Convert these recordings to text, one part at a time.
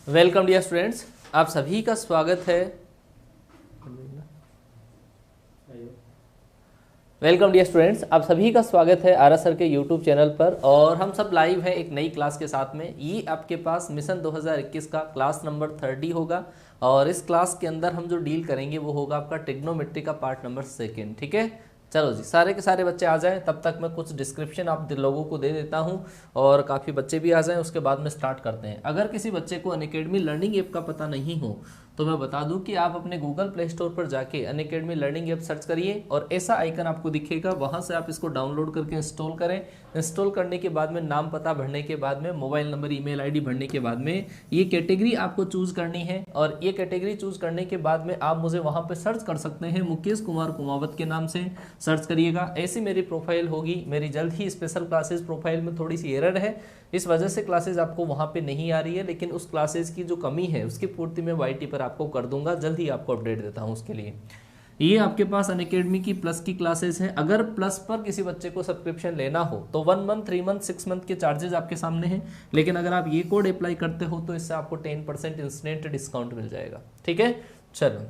Welcome dear students, आप सभी का स्वागत है। वेलकम डियर स्टूडेंट्स, आप सभी का स्वागत है आर एस सर के यूट्यूब चैनल पर। और हम सब लाइव हैं एक नई क्लास के साथ में। ये आपके पास मिशन 2021 का क्लास नंबर 30 होगा और इस क्लास के अंदर हम जो डील करेंगे वो होगा आपका ट्रिग्नोमेट्री का पार्ट नंबर 2। ठीक है, चलो जी, सारे के सारे बच्चे आ जाएं। तब तक मैं कुछ डिस्क्रिप्शन आप लोगों को दे देता हूं और काफ़ी बच्चे भी आ जाएं, उसके बाद में स्टार्ट करते हैं। अगर किसी बच्चे को अनअकैडमी लर्निंग ऐप का पता नहीं हो तो मैं बता दूं कि आप अपने गूगल प्ले स्टोर पर जाके अनअकैडमी लर्निंग ऐप सर्च करिए और ऐसा आइकन आपको दिखेगा, वहां से आप इसको डाउनलोड करके इंस्टॉल करें। इंस्टॉल करने के बाद में नाम पता भरने के बाद में मोबाइल नंबर ईमेल आईडी भरने के बाद में ये कैटेगरी आपको चूज करनी है और ये कैटेगरी चूज करने के बाद में आप मुझे वहां पे सर्च कर सकते हैं, मुकेश कुमार कुमावत के नाम से सर्च करिएगा। ऐसी मेरी प्रोफाइल होगी। मेरी जल्द ही स्पेशल क्लासेस प्रोफाइल में थोड़ी सी एरर है, इस वजह से क्लासेस आपको वहां पे नहीं आ रही है, लेकिन उस क्लासेस की जो कमी है उसकी पूर्ति मैं वाईटी पर आपको कर दूंगा। जल्द ही आपको अपडेट देता हूं उसके लिए। ये आपके पास अनअकैडमी की प्लस की क्लासेस हैं। अगर प्लस पर किसी बच्चे को सब्सक्रिप्शन लेना हो तो 1 मंथ, 3 मंथ, 6 मंथ के चार्जेस आपके सामने हैं, लेकिन अगर आप ये कोड अप्लाई करते हो तो इससे आपको 10% इंस्टेंट डिस्काउंट मिल जाएगा। ठीक है, चलो,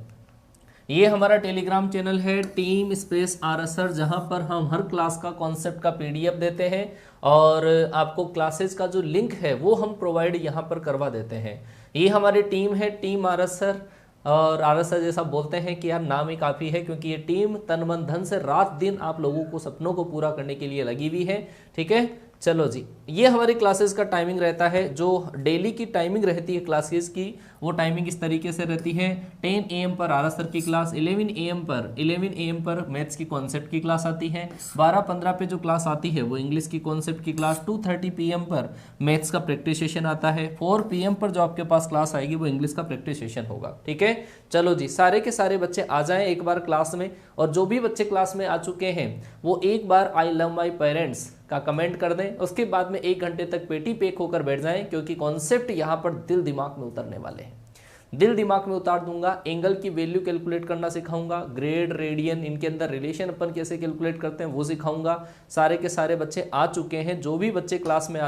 ये हमारा टेलीग्राम चैनल है टीम स्पेस आरएसआर, जहां पर हम हर क्लास का कॉन्सेप्ट का पीडीएफ देते हैं और आपको क्लासेस का जो लिंक है वो हम प्रोवाइड यहां पर करवा देते हैं। ये हमारी टीम है, टीम आरएसआर। और आरएसआर जैसा बोलते हैं कि यार नाम ही काफ़ी है, क्योंकि ये टीम तन मन धन से रात दिन आप लोगों को सपनों को पूरा करने के लिए लगी हुई है। ठीक है, चलो जी, ये हमारी क्लासेस का टाइमिंग रहता है। जो डेली की टाइमिंग रहती है क्लासेस की, वो टाइमिंग इस तरीके से रहती है। 10 AM पर आरएसआर की क्लास, 11 AM पर मैथ्स की कॉन्सेप्ट की क्लास आती है, 12:15 पे जो क्लास आती है वो इंग्लिश की कॉन्सेप्ट की क्लास, 2:30 PM पर मैथ्स का प्रैक्टिस सेशन आता है, 4 PM पर जो आपके पास क्लास आएगी वो इंग्लिश का प्रैक्टिस सेशन होगा। ठीक है, चलो जी, सारे के सारे बच्चे आ जाएं एक बार क्लास में। और जो भी बच्चे क्लास में आ चुके हैं वो एक बार आई लव माई पेरेंट्स का कमेंट कर दें। उसके बाद में 1 घंटे तक पेटी पेक होकर बैठ जाएं, क्योंकि कॉन्सेप्ट यहाँ पर दिल दिमाग में उतरने वाले हैं। दिल दिमाग में उतार दूंगा। एंगल की वैल्यू कैलकुलेट करना सिखाऊंगा, ग्रेड, रेडियन, इनके अंदर रिलेशन अपन कैसे कैलकुलेट करते हैं वो सिखाऊंगा। सारे के सारे बच्चे आ चुके हैं। जो भी बच्चे क्लास में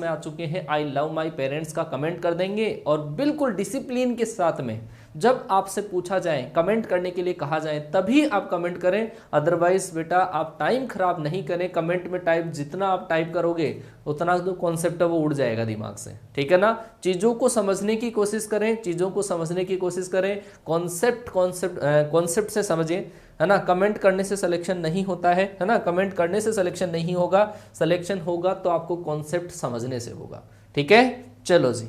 आ चुके हैं आई लव माई पेरेंट्स का कमेंट कर देंगे और बिल्कुल डिसिप्लिन के साथ में जब आपसे पूछा जाए, कमेंट करने के लिए कहा जाए, तभी आप कमेंट करें। अदरवाइज बेटा आप टाइम खराब नहीं करें। कमेंट में जितना आप टाइप करोगे उतना जो कॉन्सेप्ट है वो उड़ जाएगा दिमाग से। ठीक है ना, चीज़ों को समझने की कोशिश करें। कॉन्सेप्ट से समझिए, है ना। कमेंट करने से सिलेक्शन नहीं होता है ना। कमेंट करने से सिलेक्शन नहीं होगा, सिलेक्शन होगा तो आपको कॉन्सेप्ट समझने से होगा। ठीक है, चलो जी,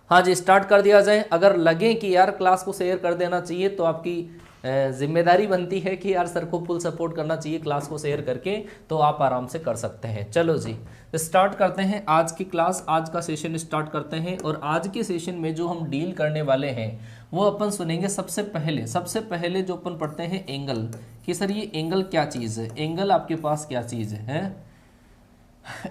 हाँ जी, स्टार्ट कर दिया जाए। अगर लगे कि यार क्लास को शेयर कर देना चाहिए तो आपकी जिम्मेदारी बनती है कि यार सर को फुल सपोर्ट करना चाहिए क्लास को शेयर करके, तो आप आराम से कर सकते हैं। चलो जी, स्टार्ट करते हैं आज की क्लास, आज का सेशन स्टार्ट करते हैं। और आज के सेशन में जो हम डील करने वाले हैं वो अपन सुनेंगे। सबसे पहले जो अपन पढ़ते हैं एंगल, कि सर ये एंगल क्या चीज़ है। एंगल आपके पास क्या चीज़ है?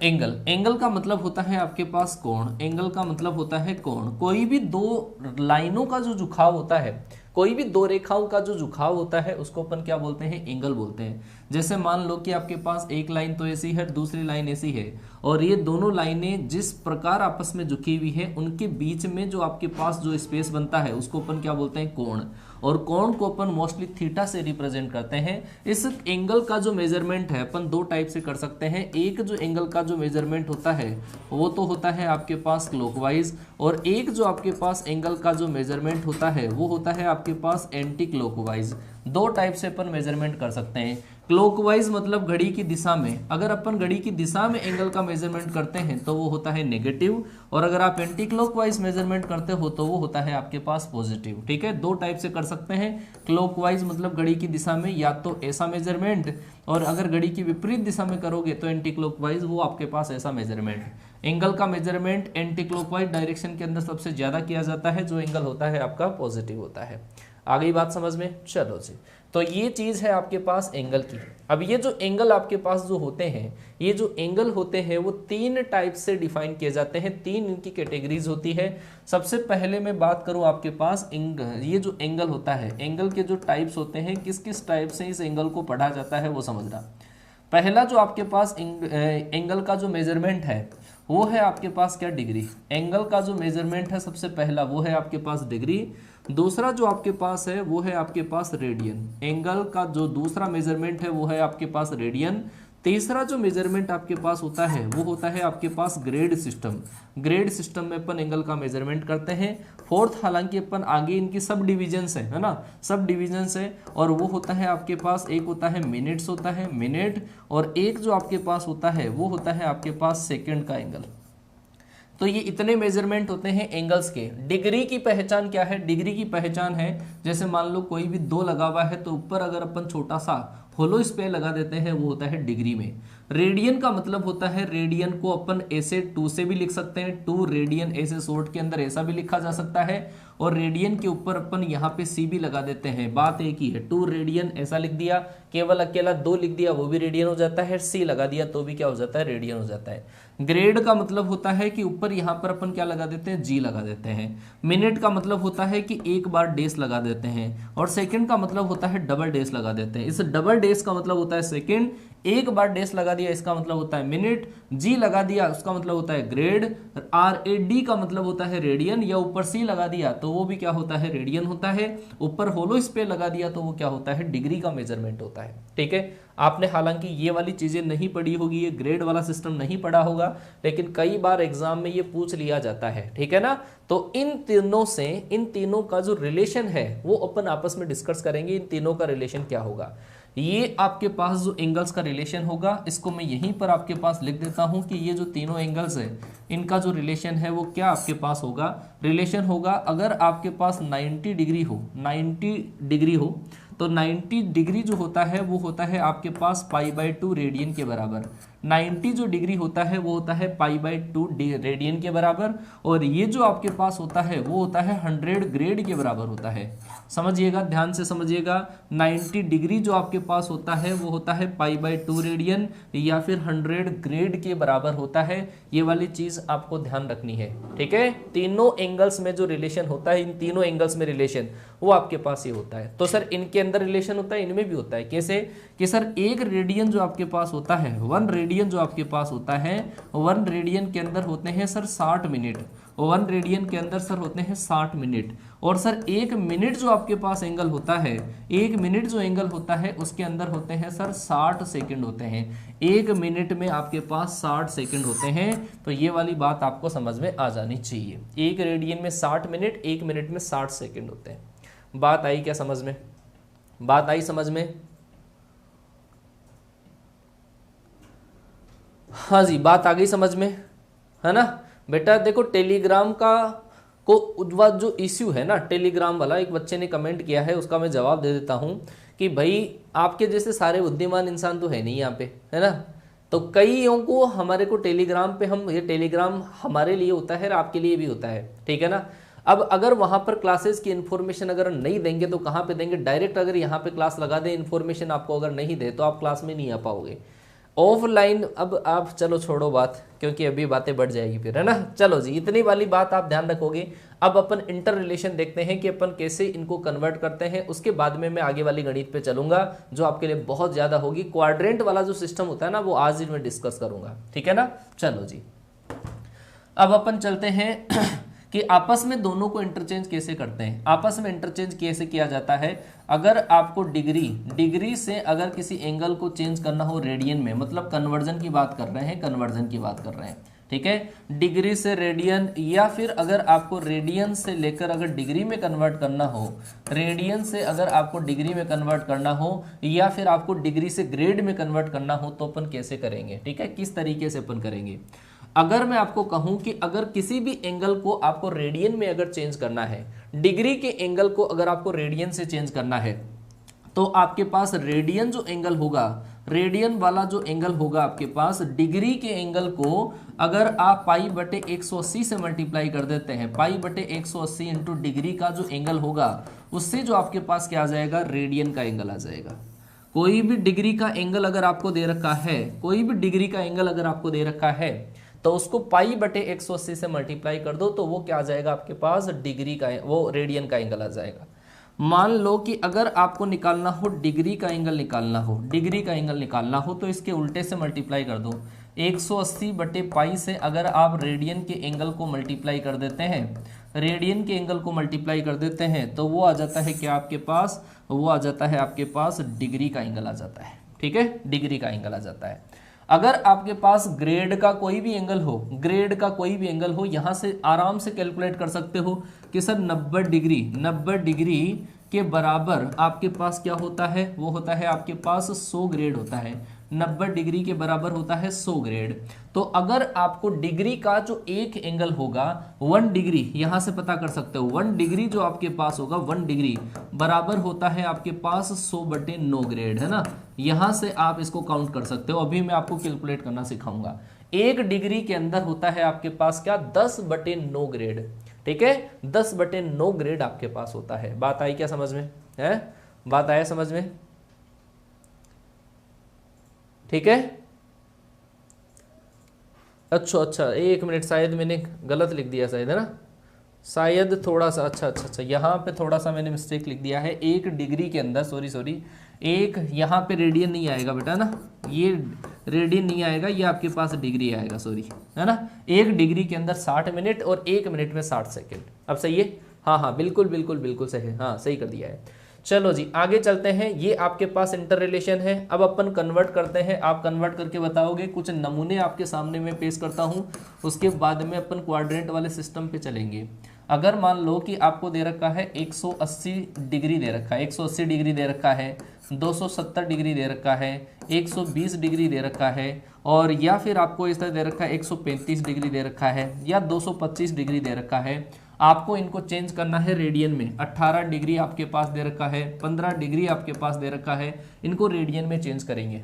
एंगल का मतलब होता है आपके पास कोण। एंगल का मतलब होता है कोण। कोई भी दो लाइनों का जो झुकाव होता है, कोई भी दो रेखाओं का जो झुकाव होता है उसको अपन क्या बोलते हैं? एंगल बोलते हैं। जैसे मान लो कि आपके पास एक लाइन तो ऐसी है, दूसरी लाइन ऐसी है, और ये दोनों लाइनें जिस प्रकार आपस में झुकी हुई है उनके बीच में जो आपके पास जो स्पेस बनता है उसको अपन क्या बोलते हैं? कोण। और कोण को अपन मोस्टली थीटा से रिप्रेजेंट करते हैं। इस एंगल का जो मेजरमेंट है अपन दो टाइप से कर सकते हैं। एक जो एंगल का जो मेजरमेंट होता है वो तो होता है आपके पास क्लॉकवाइज, और एक जो आपके पास एंगल का जो मेजरमेंट होता है वो होता है आपके पास एंटी क्लॉकवाइज। दो टाइप से अपन मेजरमेंट कर सकते हैं। क्लॉकवाइज मतलब घड़ी की दिशा में, अगर अपन घड़ी की दिशा में एंगल का मेजरमेंट करते हैं तो वो होता है नेगेटिव, और अगर आप एंटी क्लॉकवाइज मेजरमेंट करते हो तो वो होता है आपके पास पॉजिटिव। ठीक है, दो टाइप से कर सकते हैं। क्लॉकवाइज मतलब घड़ी की दिशा में या तो ऐसा मेजरमेंट, और अगर घड़ी की विपरीत दिशा में करोगे तो एंटी क्लॉकवाइज, वो आपके पास ऐसा मेजरमेंट। एंगल का मेजरमेंट एंटी क्लॉकवाइज डायरेक्शन के अंदर सबसे ज्यादा किया जाता है, जो एंगल होता है आपका पॉजिटिव होता है। आ गई बात समझ में? चलो जी, तो ये चीज़ है आपके पास एंगल की। अब ये जो एंगल आपके पास जो होते हैं, ये जो एंगल होते हैं वो 3 टाइप से डिफाइन किए जाते हैं। 3 इनकी कैटेगरीज होती है। सबसे पहले मैं बात करूं आपके पास ये जो एंगल होता है, एंगल के जो टाइप्स होते हैं, किस किस टाइप से इस एंगल को पढ़ा जाता है वो समझना। पहला जो आपके पास एंगल का जो मेजरमेंट है वो है आपके पास क्या, डिग्री। एंगल का जो मेजरमेंट है सबसे पहला वो है आपके पास डिग्री। दूसरा जो आपके पास है वो है आपके पास रेडियन। एंगल का जो दूसरा मेजरमेंट है वो है आपके पास रेडियन। तीसरा जो मेजरमेंट आपके पास होता है वो होता है आपके पास ग्रेड सिस्टम। ग्रेड सिस्टम में अपन एंगल का मेजरमेंट करते हैं। फोर्थ हालांकि अपन आगे इनकी सब डिविजन्स है ना, सब डिविजन्स है, और वो होता है आपके पास, एक होता है मिनट्स होता है मिनट, और एक जो आपके पास होता है वो होता है आपके पास सेकंड का एंगल। तो ये इतने मेजरमेंट होते हैं एंगल्स के। डिग्री की पहचान क्या है, डिग्री की पहचान है जैसे मान लो कोई भी 2 लगा हुआ है तो ऊपर अगर अपन छोटा सा होलो स्पेस लगा देते हैं वो होता है डिग्री में। रेडियन का मतलब होता है, रेडियन को अपन ऐसे 2 से भी लिख सकते हैं, 2 रेडियन, ऐसे शॉर्ट के अंदर ऐसा भी लिखा जा सकता है, और रेडियन के ऊपर अपन यहाँ पे सी भी लगा देते हैं, बात एक ही है। 2 रेडियन ऐसा लिख दिया, केवल अकेला 2 लिख दिया वो भी रेडियन हो जाता है, सी लगा दिया तो भी क्या हो जाता है, रेडियन हो जाता है। ग्रेड का मतलब होता है कि ऊपर यहाँ पर अपन क्या लगा देते हैं, जी लगा देते हैं। मिनट का मतलब होता है कि एक बार डेस लगा देते हैं, और सेकंड का मतलब होता है डबल डेस लगा देते हैं। इस डबल डेस का मतलब होता है सेकंड, एक बार डेस लगा दिया इसका मतलब होता है मिनट, जी लगा दिया उसका मतलब होता है ग्रेड, RAD का मतलब होता है रेडियन, या ऊपर सी लगा दिया तो वो भी क्या होता है, रेडियन होता है। ऊपर होलो स्पेस लगा दिया तो वो क्या होता है, डिग्री का मेजरमेंट होता है। ठीक है, आपने हालांकि ये वाली चीजें नहीं पढ़ी होगी, ये ग्रेड वाला सिस्टम नहीं पढ़ा होगा, लेकिन कई बार एग्जाम में ये पूछ लिया जाता है। ठीक है ना, तो इन तीनों का जो रिलेशन है वो अपन आपस में डिस्कस करेंगे, इन तीनों का रिलेशन क्या होगा। ये आपके पास जो एंगल्स का रिलेशन होगा इसको मैं यहीं पर आपके पास लिख देता हूं कि ये जो तीनों एंगल्स है इनका जो रिलेशन है वो क्या आपके पास होगा, रिलेशन होगा। अगर आपके पास 90 डिग्री हो तो 90 डिग्री जो होता है वो होता है आपके पास π/2 रेडियन के बराबर। 90 जो डिग्री होता है वो होता है π/2 रेडियन के बराबर, और ये जो आपके पास होता है वो होता है 100 ग्रेड के बराबर होता है। समझिएगा, ध्यान से समझिएगा, 90 डिग्री जो आपके पास होता है वो होता है π/2 रेडियन या फिर 100 ग्रेड के बराबर होता है। ये वाली चीज आपको ध्यान रखनी है। ठीक है, तीनों एंगल्स में जो रिलेशन होता है, इन तीनों एंगल्स में रिलेशन वो आपके पास ही होता है। तो सर इनके अंदर रिलेशन होता है, इनमें भी होता है। कैसे कि सर एक रेडियन जो आपके पास होता है, 1 रेडियन जो आपके पास होता है, 1 रेडियन के अंदर होते हैं सर 60 मिनट, 1 रेडियन के अंदर सर होते हैं 60 मिनट। और सर 1 मिनट जो आपके पास एंगल होता है, 1 मिनट जो एंगल होता है उसके अंदर होते हैं सर 60 सेकंड होते हैं। 1 मिनट में आपके पास 60 सेकंड होते हैं। तो ये वाली बात आपको समझ में आ जानी चाहिए। 1 रेडियन में 60 मिनट, 1 मिनट में 60 सेकंड होते हैं। बात आई क्या समझ में, बात आई समझ में? हाँ जी, बात आ गई समझ में, है ना बेटा। देखो टेलीग्राम का जो इश्यू है ना, टेलीग्राम वाला, एक बच्चे ने कमेंट किया है, उसका मैं जवाब दे देता हूं कि भाई आपके जैसे सारे बुद्धिमान इंसान तो है नहीं यहाँ पे, है ना। तो कईयों को हमारे को टेलीग्राम पे, हम ये टेलीग्राम हमारे लिए होता है और आपके लिए भी होता है, ठीक है ना। अब अगर वहां पर क्लासेस की इन्फॉर्मेशन अगर नहीं देंगे तो कहाँ पे देंगे, डायरेक्ट अगर यहाँ पे क्लास लगा दें, इन्फॉर्मेशन आपको अगर नहीं दे तो आप क्लास में नहीं आ पाओगे। ऑफलाइन अब आप चलो छोड़ो बात, क्योंकि अभी बातें बढ़ जाएगी फिर, है ना। चलो जी, इतनी वाली बात आप ध्यान रखोगे। अब अपन इंटर रिलेशन देखते हैं कि अपन कैसे इनको कन्वर्ट करते हैं, उसके बाद में मैं आगे वाली गणित पे चलूंगा जो आपके लिए बहुत ज्यादा होगी। क्वाड्रेंट वाला जो सिस्टम होता है ना वो आज ही मैं डिस्कस करूंगा, ठीक है ना। चलो जी, अब अपन चलते हैं कि आपस में दोनों को इंटरचेंज कैसे करते हैं। आपस में इंटरचेंज कैसे किया जाता है, अगर आपको डिग्री से अगर किसी एंगल को चेंज करना हो रेडियन में, मतलब कन्वर्जन की बात कर रहे हैं, कन्वर्जन की बात कर रहे हैं, ठीक है। डिग्री से रेडियन, या फिर अगर आपको रेडियन से लेकर अगर डिग्री में कन्वर्ट करना हो, रेडियन से अगर आपको डिग्री में कन्वर्ट करना हो, या फिर आपको डिग्री से ग्रेड में कन्वर्ट करना हो, तो अपन कैसे करेंगे, ठीक है, किस तरीके से अपन करेंगे। अगर मैं आपको कहूं कि अगर किसी भी एंगल को आपको रेडियन में अगर चेंज करना है, डिग्री के एंगल को अगर आपको रेडियन से चेंज करना है, तो आपके पास रेडियन जो एंगल होगा, रेडियन वाला जो एंगल होगा आपके पास, डिग्री के एंगल को अगर आप π/180 से मल्टीप्लाई कर देते हैं, π/180 इंटू डिग्री का जो एंगल होगा, उससे जो आपके पास क्या आ जाएगा, रेडियन का एंगल आ जाएगा। कोई भी डिग्री का एंगल अगर आपको दे रखा है, कोई भी डिग्री का एंगल अगर आपको दे रखा है, तो उसको π/180 से मल्टीप्लाई कर दो तो वो क्या आ जाएगा आपके पास, डिग्री का, वो रेडियन का एंगल आ जाएगा। मान लो कि अगर आपको निकालना हो डिग्री का एंगल निकालना हो, डिग्री का एंगल निकालना हो, तो इसके उल्टे से मल्टीप्लाई कर दो। 180 बटे पाई से अगर आप रेडियन के एंगल को मल्टीप्लाई कर देते हैं, रेडियन के एंगल को मल्टीप्लाई कर देते हैं, तो वो आ जाता है क्या आपके पास, वो आ जाता है आपके पास डिग्री का एंगल आ जाता है। ठीक है, डिग्री का एंगल आ जाता है। अगर आपके पास ग्रेड का कोई भी एंगल हो, ग्रेड का कोई भी एंगल हो, यहां से आराम से कैलकुलेट कर सकते हो कि सर 90 डिग्री, 90 डिग्री के बराबर आपके पास क्या होता है, वो होता है आपके पास 100 ग्रेड होता है। 90 डिग्री के बराबर होता है 100 ग्रेड। तो अगर आपको डिग्री का जो एक एंगल होगा 1 डिग्री, यहां से पता कर सकते हो 1 डिग्री जो आपके पास होगा 1 डिग्री बराबर होता है आपके पास 100 बटे 9 ग्रेड, है ना। यहां से आप इसको काउंट कर सकते हो। अभी मैं आपको कैलकुलेट करना सिखाऊंगा। 1 डिग्री के अंदर होता है आपके पास क्या, 10 बटे 9 ग्रेड। ठीक है, 10 बटे 9 ग्रेड आपके पास होता है। बात आई क्या समझ में, है बात आया समझ में? ठीक है, अच्छा, एक मिनट, शायद मैंने गलत लिख दिया शायद, है ना, शायद थोड़ा सा, अच्छा, यहाँ पे थोड़ा सा मैंने मिस्टेक लिख दिया है। 1 डिग्री के अंदर, सॉरी, एक यहाँ पे रेडियन नहीं आएगा बेटा ना, ये रेडियन नहीं आएगा, ये आपके पास डिग्री आएगा, सॉरी, है ना। 1 डिग्री के अंदर 60 मिनट और 1 मिनट में 60 सेकेंड। अब सही है, हाँ, बिल्कुल सही है, हाँ सही कर दिया है। चलो जी आगे चलते हैं। ये आपके पास इंटर रिलेशन है। अब अपन कन्वर्ट करते हैं, आप कन्वर्ट करके बताओगे। कुछ नमूने आपके सामने मैं पेश करता हूं, उसके बाद में अपन क्वाड्रेंट वाले सिस्टम पे चलेंगे। अगर मान लो कि आपको दे रखा है 180 डिग्री दे रखा है, 180 डिग्री दे रखा है, 270 डिग्री दे रखा है, 120 डिग्री दे रखा है, और या फिर आपको इस तरह दे रखा है 135 डिग्री दे रखा है, या 225 डिग्री दे रखा है। आपको इनको चेंज करना है रेडियन में। 18 डिग्री आपके पास दे रखा है, 15 डिग्री आपके पास दे रखा है, इनको रेडियन में चेंज करेंगे।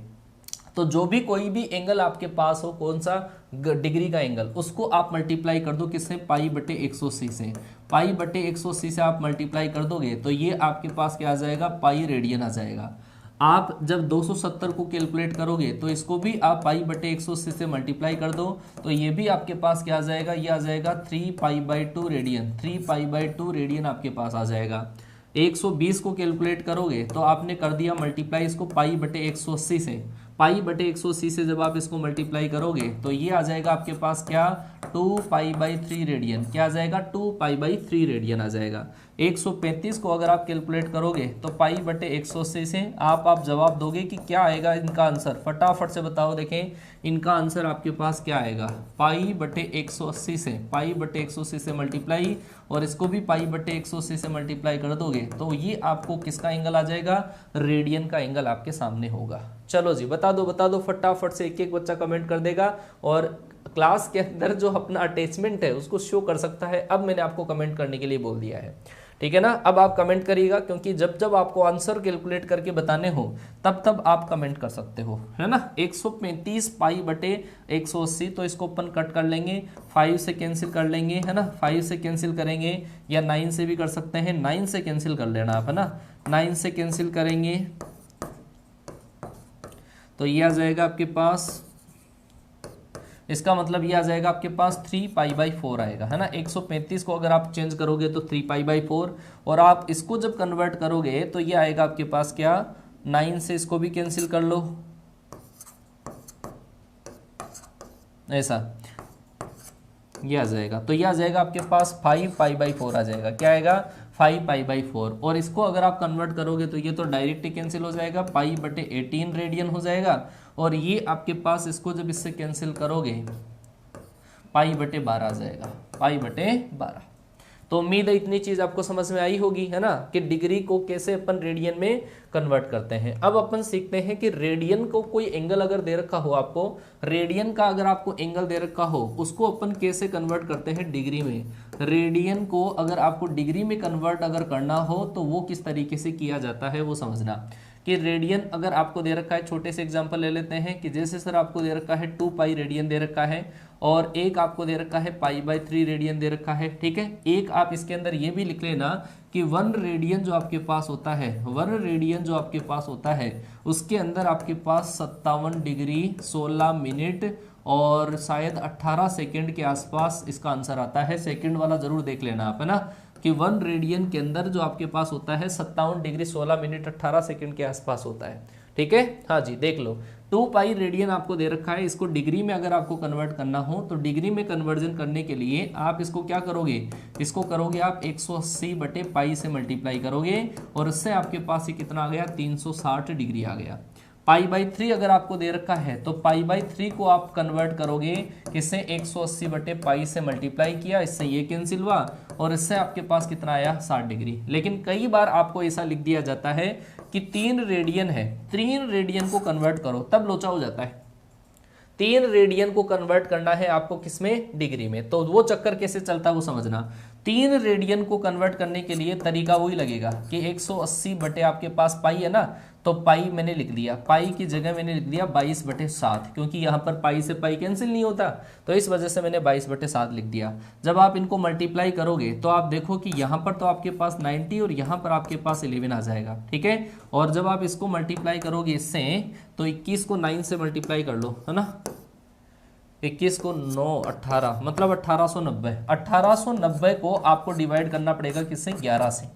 तो जो भी कोई भी एंगल आपके पास हो, कौन सा डिग्री का एंगल, उसको आप मल्टीप्लाई कर दो किससे, पाई बटे 180 से। पाई बटे 180 से आप मल्टीप्लाई कर दोगे तो ये आपके पास क्या आ जाएगा, पाई रेडियन आ जाएगा। आप जब 270 को कैलकुलेट करोगे तो इसको भी आप पाई बटे 180 से मल्टीप्लाई कर दो, तो ये भी आपके पास क्या आ जाएगा, ये आ जाएगा 3 pi by 2 radian, 3 pi by 2 radian आपके पास आ जाएगा। 120 को कैलकुलेट करोगे तो आपने कर दिया मल्टीप्लाई इसको पाई बटे 180 से। पाई बटे 180 से जब आप इसको मल्टीप्लाई करोगे तो ये आ जाएगा आपके पास क्या, 2 पाई बाई 3 रेडियन। क्या आ जाएगा, 2 पाई बाई 3 रेडियन आ जाएगा। 135 को अगर आप कैलकुलेट करोगे तो पाई बटे 180 से आप जवाब दोगे कि क्या आएगा इनका आंसर, फटाफट से बताओ। देखें इनका आंसर आपके पास क्या आएगा, पाई बटे 180 से, पाई बटे 180 से मल्टीप्लाई, और इसको भी पाई बटे 180 से मल्टीप्लाई कर दोगे तो ये आपको किसका एंगल आ जाएगा, रेडियन का एंगल आपके सामने होगा। चलो जी बता दो फटाफट से, एक एक बच्चा कमेंट कर देगा और क्लास के अंदर जो अपना अटैचमेंट है उसको शो कर सकता है। अब मैंने आपको कमेंट करने के लिए बोल दिया है, ठीक है ना। अब आप कमेंट करिएगा, क्योंकि जब जब आपको आंसर कैलकुलेट करके बताने हो तब तब आप कमेंट कर सकते हो, है ना। 135 पाई बटे 180, तो इसको अपन कट कर लेंगे, 5 से कैंसिल कर लेंगे, है ना। 5 से कैंसिल करेंगे या 9 से भी कर सकते हैं, 9 से कैंसिल कर लेना आप, है ना। 9 से कैंसिल करेंगे तो ये आ जाएगा आपके पास, इसका मतलब ये आ जाएगा आपके पास 3 पाई बाई 4 आएगा, है ना। 135 को अगर आप चेंज करोगे तो 3 पाई बाई 4, और आप इसको जब कन्वर्ट करोगे तो ये आएगा आपके पास क्या, 9 से इसको भी कैंसिल कर लो, ऐसा ये आ जाएगा। तो ये आ जाएगा आपके पास 5 पाई बाई 4 आ जाएगा। क्या आएगा, 5 पाई बाई 4, और इसको अगर आप कन्वर्ट करोगे तो ये तो डायरेक्ट ही कैंसिल हो जाएगा, पाई बटे 18 रेडियन हो जाएगा, और ये आपके पास इसको जब इससे कैंसिल करोगे पाई बटे 12 आ जाएगा, पाई बटे 12। तो उम्मीद है इतनी चीज आपको समझ में आई होगी, है ना, कि डिग्री को कैसे अपन रेडियन में कन्वर्ट करते हैं। अब अपन सीखते हैं कि रेडियन को कोई एंगल अगर दे रखा हो आपको, रेडियन का अगर आपको एंगल दे रखा हो, उसको अपन कैसे कन्वर्ट करते हैं डिग्री में। रेडियन को अगर आपको डिग्री में कन्वर्ट अगर करना हो तो वो किस तरीके से किया जाता है वो समझना। कि रेडियन अगर आपको दे रखा है, छोटे से एग्जांपल ले लेते हैं कि जैसे सर आपको दे रखा है 2 पाई रेडियन दे रखा है, और एक आपको दे रखा है पाई बाई 3 रेडियन दे रखा है, ठीक है। एक आप इसके अंदर ये भी लिख लेना कि 1 रेडियन जो आपके पास होता है, 1 रेडियन जो आपके पास होता है उसके अंदर आपके पास 57 डिग्री 16 मिनट और शायद 18 सेकेंड के आसपास इसका आंसर आता है। सेकेंड वाला जरूर देख लेना आप, है ना। कि 1 रेडियन के अंदर जो आपके पास होता है 57 डिग्री 16 मिनट 18 सेकंड के आसपास होता है। ठीक है, हाँ जी देख लो 2 पाई रेडियन आपको दे रखा है। इसको डिग्री में अगर आपको कन्वर्ट करना हो तो डिग्री में कन्वर्जन करने के लिए आप इसको क्या करोगे, इसको करोगे आप 180 बटे पाई से मल्टीप्लाई करोगे और इससे आपके पास ये कितना आ गया 360 डिग्री आ गया। पाई बाई 3 अगर आपको दे रखा है तो पाई बाई 3 को आप कन्वर्ट करोगे, इससे 180 बटे पाई से मल्टीप्लाई किया, इससे ये कैंसिल हुआ और इससे आपके पास कितना आया 60 डिग्री। लेकिन कई बार आपको ऐसा लिख दिया जाता है कि 3 रेडियन है, 3 रेडियन को कन्वर्ट करो, तब लोचा हो जाता है। 3 रेडियन को कन्वर्ट करना है आपको किसमें, डिग्री में। तो वो चक्कर कैसे चलता है वो समझना। 3 रेडियन को कन्वर्ट करने के लिए तरीका वही लगेगा कि 180 बटे आपके पास पाई है ना, तो पाई मैंने लिख दिया, पाई की जगह मैंने लिख दिया 22 बटे 7, क्योंकि यहाँ पर पाई से पाई कैंसिल नहीं होता, तो इस वजह से मैंने 22 बटे 7 लिख दिया। जब आप इनको मल्टीप्लाई करोगे तो आप देखो कि यहाँ पर तो आपके पास 90 और यहाँ पर आपके पास 11 आ जाएगा। ठीक है, और जब आप इसको मल्टीप्लाई करोगे इससे तो 21 को 9 से मल्टीप्लाई कर लो, है ना, 21 को 9 18 मतलब 1890। 1890 को आपको डिवाइड करना पड़ेगा किससे, 11 से।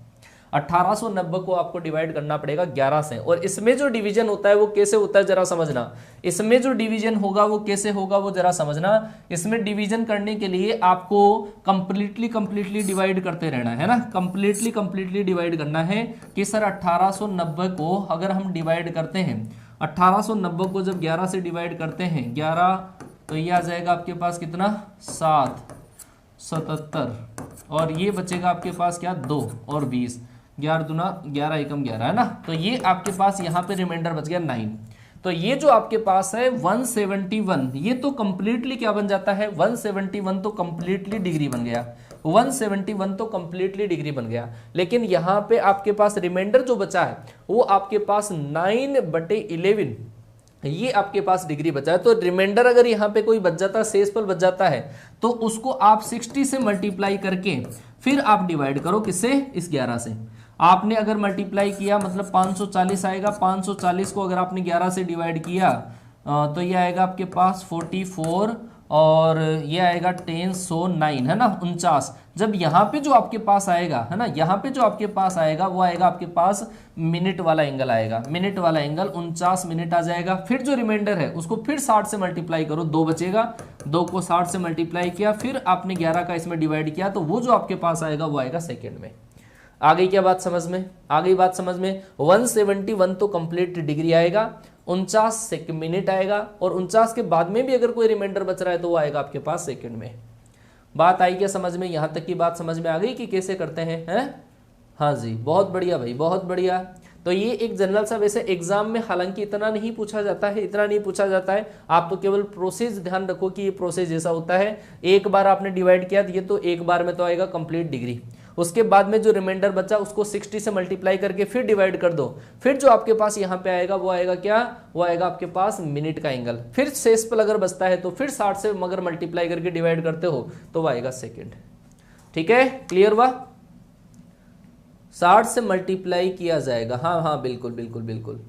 1890 को आपको डिवाइड करना पड़ेगा 11 से। और इसमें जो डिवीजन होता है वो कैसे होता है जरा समझना। इसमें जो डिवीजन होगा वो कैसे होगा वो जरा समझना। इसमें डिवीजन करने के लिए आपको कंप्लीटली डिवाइड करते रहना है ना, कंप्लीटली डिवाइड करना है कि सर 1890 को अगर हम डिवाइड करते हैं, 1890 को जब 11 से डिवाइड करते हैं 11, तो ये आ जाएगा आपके पास कितना 7 77 और ये बचेगा आपके पास क्या 2 और 20, 11 दूना 11 एकम 11 है ना, तो ये आपके पास यहाँ पे रिमाइंडर बच गया 9। तो ये जो आपके पास है 171, ये तो कंप्लीटली क्या बन जाता है, 171 तो कंप्लीटली डिग्री बन गया, 171 तो कंप्लीटली डिग्री बन गया। लेकिन यहाँ पे आपके पास रिमाइंडर जो बचा है वो आपके पास 9 बटे 11, ये आपके पास डिग्री बचा है। तो रिमाइंडर अगर यहाँ पे कोई बच जाता है, शेषफल बच जाता है, तो उसको आप 60 से मल्टीप्लाई करके फिर आप डिवाइड करो किससे, इस 11 से। आपने अगर मल्टीप्लाई किया मतलब 540 आएगा, 540 को अगर आपने 11 से डिवाइड किया तो ये आएगा आपके पास 44 और ये आएगा 1009 है ना 49। जब यहाँ पे जो आपके पास आएगा है ना, यहाँ पे जो आपके पास आएगा वो आएगा आपके पास मिनट वाला एंगल आएगा, मिनट वाला एंगल 49 मिनट आ जाएगा। फिर जो रिमाइंडर है उसको फिर 60 से मल्टीप्लाई करो, 2 बचेगा, 2 को 60 से मल्टीप्लाई किया, फिर आपने 11 का इसमें डिवाइड किया, तो वो जो आपके पास आएगा वो आएगा सेकेंड में। आ गई क्या बात समझ में, आ गई बात समझ में। 171 तो कंप्लीट डिग्री आएगा, 49 मिनट आएगा और 49 के बाद में भी अगर कोई रिमाइंडर बच रहा है तो वो आएगा आपके पास सेकंड में। बात आई क्या समझ में, यहां तक की बात समझ में आ गई कि कैसे करते हैं? हाँ जी, बहुत बढ़िया भाई, बहुत बढ़िया। तो ये एक जनरल सा, वैसे एग्जाम में हालांकि इतना नहीं पूछा जाता है, इतना नहीं पूछा जाता है। आप तो केवल प्रोसेस ध्यान रखो कि ये प्रोसेस जैसा होता है, एक बार आपने डिवाइड किया ये तो एक बार में तो आएगा कंप्लीट डिग्री, उसके बाद में जो रिमाइंडर बचा उसको 60 से मल्टीप्लाई करके फिर डिवाइड कर दो, फिर जो आपके पास यहाँ पे आएगा वो आएगा क्या, वो आएगा आपके पास मिनट का एंगल। फिर शेषफल अगर बचता है तो फिर 60 से मगर मल्टीप्लाई करके डिवाइड करते हो तो वो आएगा सेकेंड। ठीक है, क्लियर हुआ? 60 से मल्टीप्लाई किया जाएगा, हाँ हाँ बिल्कुल बिल्कुल बिल्कुल।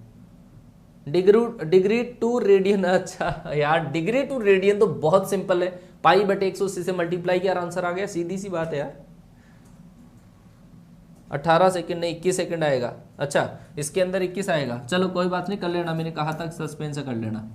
डिग्री टू रेडियन, अच्छा यार डिग्री टू रेडियन तो बहुत सिंपल है, पाई बटे 180 से मल्टीप्लाई किया आंसर आ गया, सीधी सी बात है यार। 18 सेकंड नहीं 21 सेकंड आएगा, अच्छा इसके अंदर 21 आएगा, चलो कोई बात नहीं, कर लेना, मैंने कहा था सस्पेंस कर लेना।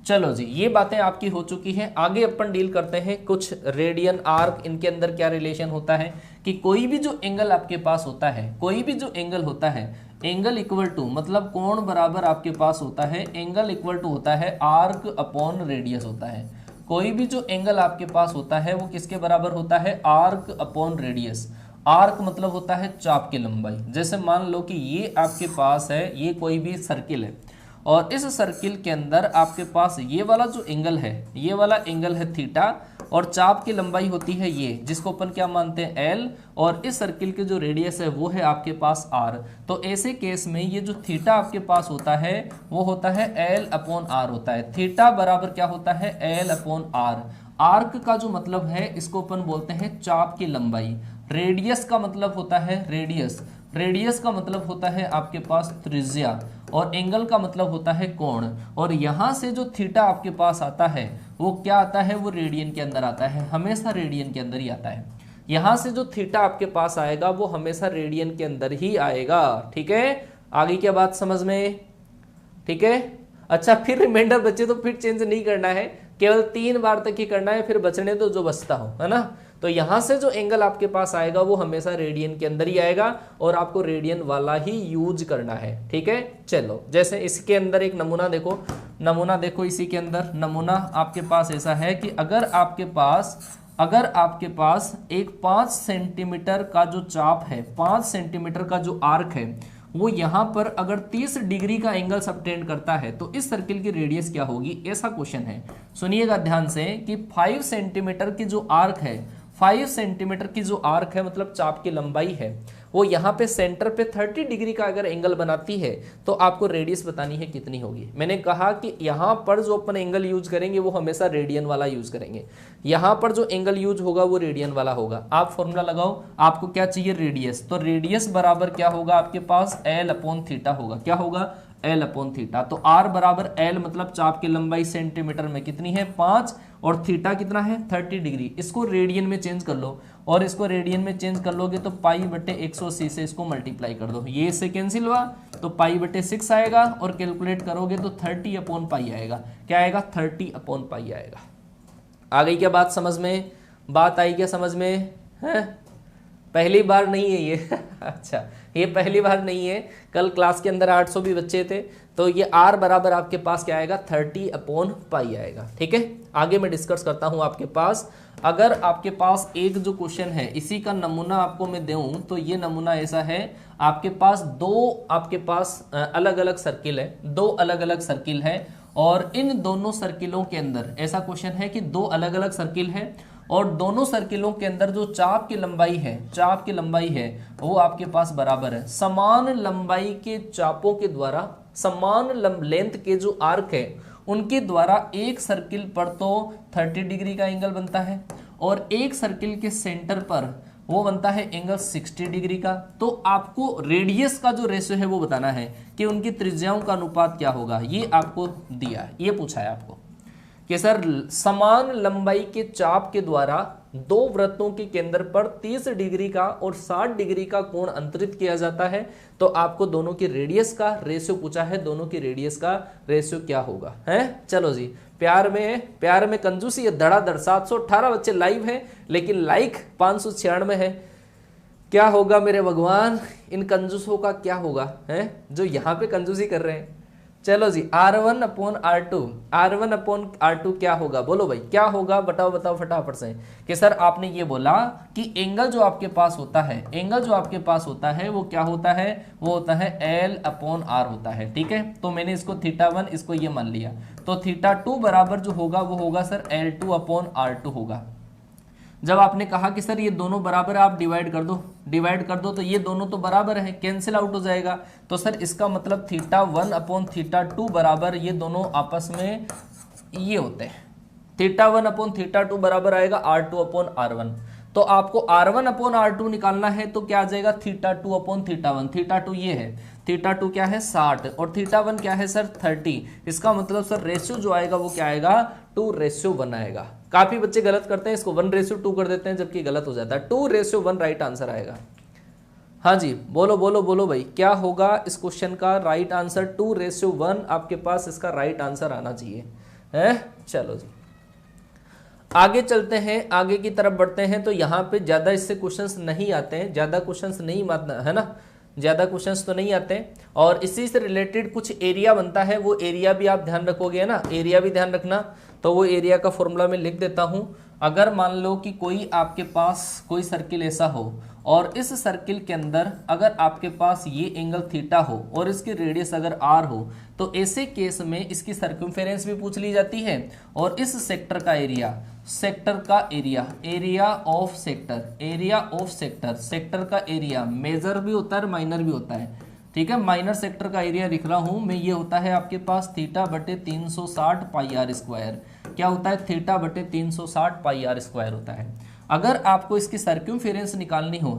चलो जी, ये बातें आपकी हो चुकी हैं। आगे अपन डील करते हैं कुछ रेडियन आर्क, इनके अंदर क्या रिलेशन होता है कि कोई भी जो एंगल आपके पास होता है, कोई भी जो एंगल होता है, एंगल इक्वल टू मतलब कोण बराबर आपके पास होता है, एंगल इक्वल टू होता है आर्क अपॉन रेडियस होता है। कोई भी जो एंगल आपके पास होता है वो किसके बराबर होता है, आर्क अपॉन रेडियस। आर्क मतलब होता है चाप की लंबाई। जैसे मान लो कि ये आपके पास है, ये कोई भी सर्किल है और इस सर्किल के अंदर आपके पास ये वाला जो एंगल है, ये वाला एंगल है थीटा और चाप की लंबाई होती है ये, जिसको अपन क्या मानते हैं एल, और इस सर्किल के जो रेडियस है वो है आपके पास आर। तो ऐसे केस में ये जो थीटा आपके पास होता है वो होता है एल अपॉन आर होता है। थीटा बराबर क्या होता है, एल अपॉन आर। आर्क का जो मतलब है इसको अपन बोलते हैं चाप की लंबाई। रेडियस का मतलब होता है रेडियस, रेडियस का मतलब होता है आपके पास त्रिज्या, और एंगल का मतलब होता है कोण। और यहां से जो थीटा आपके पास आता है वो क्या आता है, वो रेडियन के अंदर आता है, हमेशा रेडियन के अंदर ही आता है। यहां से जो थीटा आपके पास आएगा वो हमेशा रेडियन के अंदर ही आएगा। ठीक है, आगे क्या बात समझ में? ठीक है, अच्छा फिर रिमाइंडर बचे तो फिर चेंज नहीं करना है, केवल 3 बार तक ही करना है, फिर बचने तो जो बचता हो, है ना। तो यहां से जो एंगल आपके पास आएगा वो हमेशा रेडियन के अंदर ही आएगा और आपको रेडियन वाला ही यूज करना है। ठीक है, चलो जैसे इसके अंदर एक नमूना देखो, इसी के अंदर नमूना आपके पास ऐसा है कि अगर आपके पास एक 5 सेंटीमीटर का जो चाप है, 5 सेंटीमीटर का जो आर्क है, वो यहां पर अगर 30 डिग्री का एंगल सबटेंड करता है तो इस सर्किल की रेडियस क्या होगी, ऐसा क्वेश्चन है। सुनिएगा ध्यान से कि 5 सेंटीमीटर की जो आर्क है, 5 सेंटीमीटर की जो आर्क है मतलब चाप की लंबाई है, वो यहाँ पे सेंटर पे 30 डिग्री का अगर एंगल बनाती है तो आपको रेडियस बतानी है कितनी होगी। मैंने कहा कि यहाँ पर जो अपन एंगल यूज करेंगे वो हमेशा रेडियन वाला यूज करेंगे, यहाँ पर जो एंगल यूज होगा वो रेडियन वाला होगा। आप फॉर्मूला लगाओ, आपको क्या चाहिए, रेडियस। तो रेडियस बराबर क्या होगा आपके पास, एल अपॉन थीटा होगा। क्या होगा, एल अपॉन थीटा। तो आर बराबर एल मतलब चाप की लंबाई सेंटीमीटर में कितनी है, 5, और थीटा कितना है, 30 डिग्री। इसको रेडियन में चेंज कर लो, और इसको रेडियन में चेंज कर लोगे तो पाई बटे 180 से इसको मल्टीप्लाई कर दो, ये इससे कैंसिल हुआ तो पाई बटे 6 आएगा, और कैलकुलेट करोगे तो 30 अपॉन पाई आएगा। क्या आएगा, 30 अपॉन पाई आएगा। आ गई क्या बात समझ में, बात आई क्या समझ में है? पहली बार नहीं है ये अच्छा, ये पहली बार नहीं है, कल क्लास के अंदर 800 भी बच्चे थे। तो ये r बराबर आपके पास क्या आएगा, 30 अपॉन पाई आएगा। ठीक है, आगे मैं डिस्कस करता हूं आपके पास। अगर आपके पास एक जो क्वेश्चन है इसी का नमूना आपको मैं दूं तो ये नमूना ऐसा है, आपके पास अलग अलग सर्किल है, 2 अलग अलग सर्किल है, और इन दोनों सर्किलों के अंदर ऐसा क्वेश्चन है कि 2 अलग अलग सर्किल है, और दोनों सर्किलों के अंदर जो चाप की लंबाई है वो आपके पास बराबर है। समान लंबाई के चापों के द्वारा, समान लेंथ के जो आर्क है उनके द्वारा एक सर्किल पर तो 30 डिग्री का एंगल बनता है, और एक सर्किल के सेंटर पर वो बनता है एंगल 60 डिग्री का। तो आपको रेडियस का जो रेशियो है वो बताना है कि उनकी त्रिज्याओं का अनुपात क्या होगा। ये आपको दिया है, ये पूछा है आपको कि सर समान लंबाई के चाप के द्वारा 2 वृत्तों के केंद्र पर 30 डिग्री का और 60 डिग्री का कोण अंतरित किया जाता है, तो आपको दोनों की रेडियस का रेशियो पूछा है, दोनों की रेडियस का रेशियो क्या होगा है। चलो जी, प्यार में कंजूसी है धड़ाधड़। 718 बच्चे लाइव हैं लेकिन लाइक 596 है। क्या होगा मेरे भगवान, इन कंजूसों का क्या होगा है जो यहाँ पे कंजूसी कर रहे हैं। चलो जी, R1 अपॉन R2 क्या होगा, बोलो भाई क्या होगा, बताओ फटाफट से। कि सर आपने ये बोला कि एंगल जो आपके पास होता है वो क्या होता है, वो होता है L अपॉन R होता है। ठीक है, तो मैंने इसको θ1 इसको ये मान लिया, तो θ2 बराबर जो होगा वो होगा सर L2 अपॉन R2 होगा। जब आपने कहा कि सर ये दोनों बराबर है, आप डिवाइड कर दो तो ये दोनों तो बराबर है, कैंसिल आउट हो जाएगा। तो सर इसका मतलब θ1 अपॉन θ2 बराबर, ये दोनों आपस में ये होते हैं, θ1 अपॉन θ2 बराबर आएगा R2 अपॉन R1। तो आपको R1 अपॉन R2 निकालना है तो क्या आ जाएगा, θ2 अपॉन θ1। θ2 ये है, θ2 क्या है 60 और θ1 क्या है सर 30। इसका मतलब सर रेशियो जो आएगा वो क्या आएगा, 2:1 आएगा। काफी बच्चे गलत करते हैं, इसको 1:2 कर देते हैं जबकि गलत हो जाता है। 2:1 राइट आंसर आएगा। हाँ जी, बोलो भाई क्या होगा इस क्वेश्चन का राइट आंसर, 2:1 आपके पास इसका राइट आंसर आना चाहिए है। चलो जी आगे चलते हैं, आगे की तरफ बढ़ते हैं। तो यहाँ पे ज्यादा इससे क्वेश्चंस नहीं आते हैं, ज्यादा क्वेश्चंस नहीं मानना है ना, ज्यादा क्वेश्चंस तो नहीं आते। और इसी से रिलेटेड कुछ एरिया बनता है, वो एरिया भी आप ध्यान रखोगे ना, एरिया भी ध्यान रखना। तो वो एरिया का फॉर्मूला मैं लिख देता हूं। अगर मान लो कि कोई आपके पास कोई सर्किल ऐसा हो और इस सर्किल के अंदर अगर आपके पास ये एंगल थीटा हो और इसकी रेडियस अगर आर हो, तो ऐसे केस में इसकी सर्कमफेरेंस भी पूछ ली जाती है और इस सेक्टर का सेक्टर का एरिया मेजर भी होता है माइनर भी होता है। ठीक है, माइनर सेक्टर का एरिया लिख रहा हूं मैं, ये होता है आपके पास थीटा बटे 360 पाई आर स्क्वायर। क्या होता है, थीटा बटे 360 पाई आर स्क्वायर होता है। अगर आपको इसकी सर्क्यूमफेरेंस निकालनी हो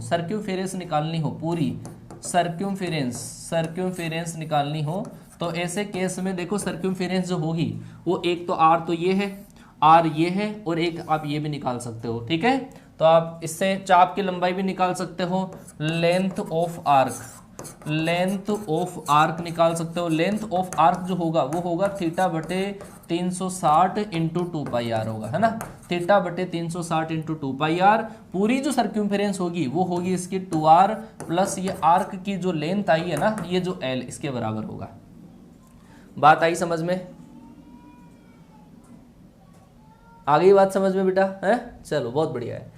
पूरी सर्क्यूमफेरेंस निकालनी हो, तो ऐसे केस में देखो सर्क्यूमफेरेंस जो होगी वो एक तो आर तो ये है, आर ये है, और एक आप ये भी निकाल सकते हो। ठीक है, तो आप इससे चाप की लंबाई भी निकाल सकते हो, length of arc, length of arc निकाल सकते हो। लेंथ ऑफ आर्क जो होगा वो होगा थीटा बटे 360 इंटू 2πr होगा, है ना, थीटा बटे 360 इंटू 2πr। पूरी जो सर्क्यूम्फेरेंस होगी वो होगी इसकी 2r प्लस ये आर्क की जो लेंथ आई है ना, ये जो l, इसके बराबर होगा। बात आई समझ में? आ गई बात समझ में बेटा? है, चलो बहुत बढ़िया है।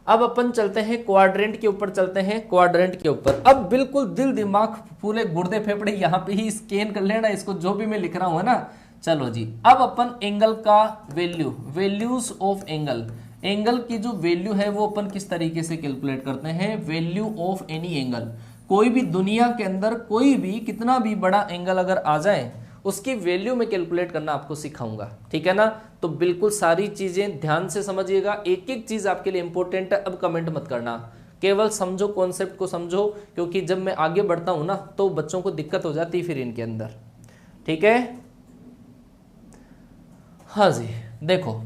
अब अपन चलते हैं क्वाड्रेंट के ऊपर, चलते हैं क्वाड्रेंट के ऊपर। अब बिल्कुल दिल दिमाग पूरे गुर्दे फेफड़े यहाँ पे ही स्कैन कर लेना इसको, जो भी मैं लिख रहा हूँ, है ना। चलो जी, अब अपन एंगल का वैल्यूज ऑफ एंगल, एंगल की जो वैल्यू है वो अपन किस तरीके से कैलकुलेट करते हैं। वैल्यू ऑफ एनी एंगल, कोई भी दुनिया के अंदर कोई भी कितना भी बड़ा एंगल अगर आ जाए उसकी वैल्यू में कैलकुलेट करना आपको सिखाऊंगा, ठीक है ना। तो बिल्कुल सारी चीजें ध्यान से समझिएगा, एक एक चीज आपके लिए इंपॉर्टेंट है। अब कमेंट मत करना, केवल समझो, कॉन्सेप्ट को समझो, क्योंकि जब मैं आगे बढ़ता हूं ना तो बच्चों को दिक्कत हो जाती है फिर इनके अंदर, ठीक है। हाँ जी, देखो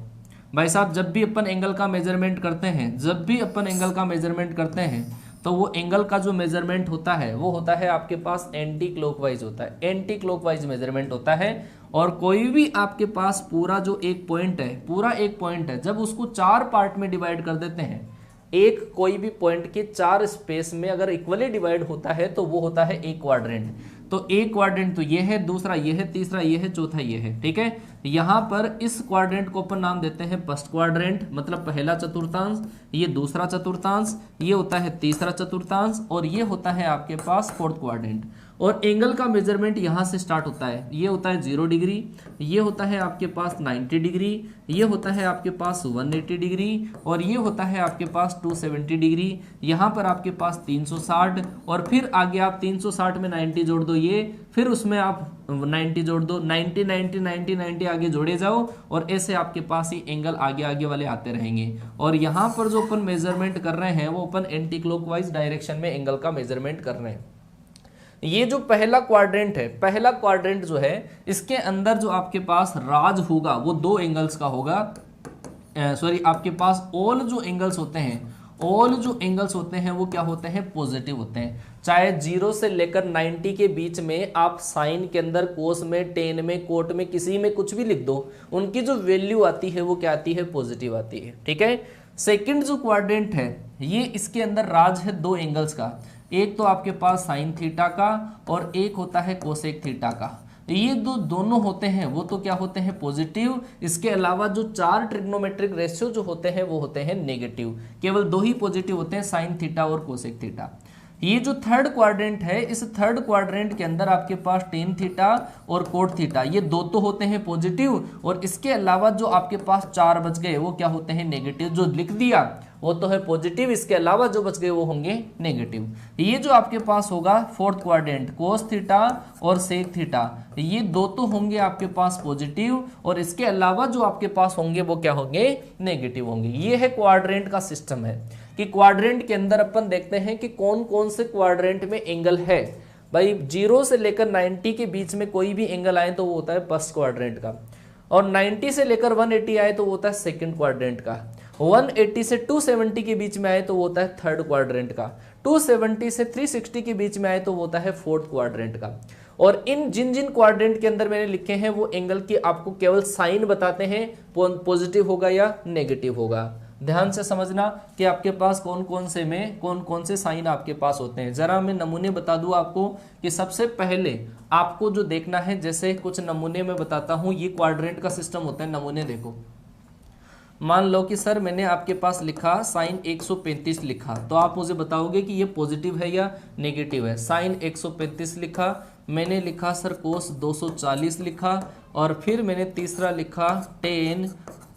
भाई साहब, जब भी अपन एंगल का मेजरमेंट करते हैं, जब भी अपन एंगल का मेजरमेंट करते हैं तो वो एंगल का जो मेजरमेंट होता है वो होता है आपके पास एंटी क्लॉकवाइज होता है, एंटी क्लॉकवाइज मेजरमेंट होता है। और कोई भी आपके पास पूरा जो एक पॉइंट है, पूरा एक पॉइंट है, जब उसको 4 पार्ट में डिवाइड कर देते हैं, एक कोई भी पॉइंट के 4 स्पेस में अगर इक्वली डिवाइड होता है तो वो होता है एक क्वाड्रेंट। तो एक क्वाड्रेंट तो ये है, दूसरा ये है, तीसरा ये है, चौथा ये है, ठीक है। यहां पर इस क्वाड्रेंट को अपन नाम देते हैं फर्स्ट क्वाड्रेंट, मतलब पहला चतुर्थांश, ये दूसरा चतुर्थांश, ये होता है तीसरा चतुर्थांश, और ये होता है आपके पास फोर्थ क्वाड्रेंट। और एंगल का मेजरमेंट यहां से स्टार्ट होता है, ये होता है 0 डिग्री, ये होता है आपके पास 90 डिग्री, ये होता है आपके पास 180 डिग्री, और ये होता है आपके पास 270 डिग्री। यहाँ पर आपके पास 360, और फिर आगे आप 360 में 90 जोड़ दो, ये फिर उसमें आप 90 जोड़ दो, 90 90 90 90 आगे जोड़े जाओ, और ऐसे आपके पास ही एंगल आगे आगे वाले आते रहेंगे। और यहाँ पर जो अपन मेजरमेंट कर रहे हैं वो अपन एंटी क्लॉकवाइज डायरेक्शन में एंगल का मेजरमेंट कर रहे हैं। ये जो पहला क्वाड्रेंट है, पहला क्वाड्रेंट जो है, इसके अंदर जो आपके पास राज होगा वो 2 एंगल्स का होगा। सॉरी, आपके पास ऑल जो एंगल्स होते हैं, ऑल जो एंगल्स होते हैं वो क्या होते हैं, पॉजिटिव होते हैं। चाहे 0 से लेकर 90 के बीच में आप साइन के अंदर, कोस में, टेन में, कोट में, किसी में कुछ भी लिख दो, उनकी जो वैल्यू आती है वो क्या आती है, पॉजिटिव आती है, ठीक है। सेकंड जो क्वाड्रेंट है, ये इसके अंदर राज है 2 एंगल्स का, एक तो आपके पास साइन थीटा का और एक होता है कोसेक थीटा का। ये दोनों होते हैं वो तो क्या होते हैं, पॉजिटिव। इसके अलावा जो 4 ट्रिग्नोमेट्रिक रेशियो जो होते हैं वो होते हैं नेगेटिव। केवल 2 ही पॉजिटिव होते हैं, साइन थीटा और कोसेक थीटा। ये जो थर्ड क्वाड्रेंट है, इस थर्ड क्वाड्रेंट के अंदर आपके पास टेन थीटा और कोट थीटा, ये 2 तो होते हैं पॉजिटिव, और इसके अलावा जो आपके पास 4 बच गए वो क्या होते हैं, नेगेटिव। जो लिख दिया वो तो है पॉजिटिव, इसके अलावा जो बच गए वो होंगे नेगेटिव। ये जो आपके पास होगा फोर्थ क्वाड्रेंट, कोस थीटा और सेक थीटा, ये 2 तो होंगे आपके पास पॉजिटिव, और इसके अलावा जो आपके पास होंगे वो क्या होंगे, नेगेटिव होंगे। ये है क्वाड्रेंट का सिस्टम है कि क्वाड्रेंट के अंदर अपन देखते हैं कि कौन कौन से क्वाड्रेंट में एंगल है। भाई 0 से लेकर 90 के बीच में कोई भी एंगल आए तो वो होता है फर्स्ट क्वाड्रेंट का, और 90 से लेकर 180 आए तो वो होता है सेकंड क्वाड्रेंट का, 180 से 270 के बीच में आए तो वो होता है थर्ड क्वाड्रेंट का, 270 से 360 के बीच में आए तो वो होता है फोर्थ क्वाड्रेंट का। और इन जिन जिन क्वाड्रेंट के अंदर मैंने लिखे हैं वो एंगल की आपको केवल साइन बताते हैं, पॉजिटिव होगा या नेगेटिव होगा। ध्यान से समझना कि आपके पास कौन कौन से साइन आपके पास होते हैं। जरा मैं नमूने बता दूं आपको कि सबसे पहले आपको जो देखना है, जैसे कुछ नमूने में बताता हूं, ये क्वाड्रेंट का सिस्टम होता है। नमूने देखो, मान लो कि सर मैंने आपके पास लिखा साइन 135 लिखा, तो आप मुझे बताओगे कि ये पॉजिटिव है या नेगेटिव है। साइन 135 लिखा, मैंने लिखा सर कोस 240 लिखा, और फिर मैंने तीसरा लिखा टेन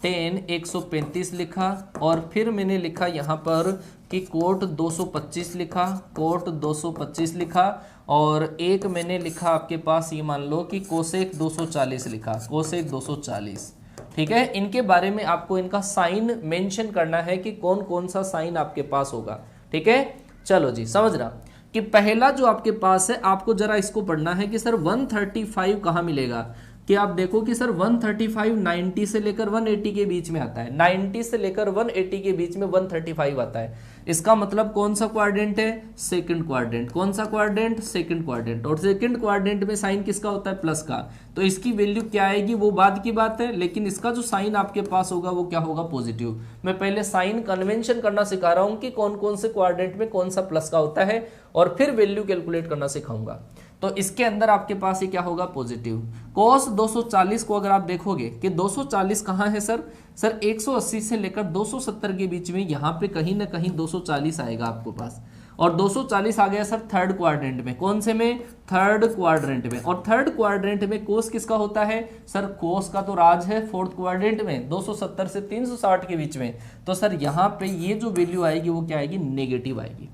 135 लिखा, और फिर मैंने लिखा यहाँ पर कि कोट 225 लिखा, कोट 225 लिखा, और एक मैंने लिखा आपके पास ये मान लो कि कोसेक 240 लिखा, कोसेक 240। ठीक है, इनके बारे में आपको इनका साइन मेंशन करना है कि कौन कौन सा साइन आपके पास होगा। ठीक है, चलो जी समझना कि पहला जो आपके पास है, आपको जरा इसको पढ़ना है कि सर 135 कहाँ मिलेगा। कि आप देखो कि सर 135 90 से लेकर 180 के बीच में आता है, 90 से लेकर 180 के बीच में 135 आता है। इसका मतलब कौन सा क्वाड्रेंट है? Second quadrant. कौन सा क्वाड्रेंट? Second quadrant. और सेकंड क्वाड्रेंट में साइन किसका होता है? प्लस का। तो इसकी वैल्यू क्या आएगी वो बाद की बात है, लेकिन इसका जो साइन आपके पास होगा वो क्या होगा? पॉजिटिव। मैं पहले साइन कन्वेंशन करना सिखा रहा हूं कि कौन कौन से क्वाड्रेंट में कौन सा प्लस का होता है, और फिर वैल्यू कैलकुलेट करना सिखाऊंगा। तो इसके अंदर आपके पास ये क्या होगा? पॉजिटिव। cos 240 को अगर आप देखोगे कि 240 कहाँ है सर? सर 180 से लेकर 270 के बीच में, यहाँ पे कहीं ना कहीं 240 आएगा आपको पास, और 240 आ गया सर थर्ड क्वाड्रेंट में। कौन से में? थर्ड क्वाड्रेंट में। और थर्ड क्वाड्रेंट में कोस किसका होता है? सर कोस का तो राज है फोर्थ क्वाड्रेंट में, 270 से 360 के बीच में। तो सर यहाँ पे ये जो वैल्यू आएगी वो क्या आएगी? नेगेटिव आएगी।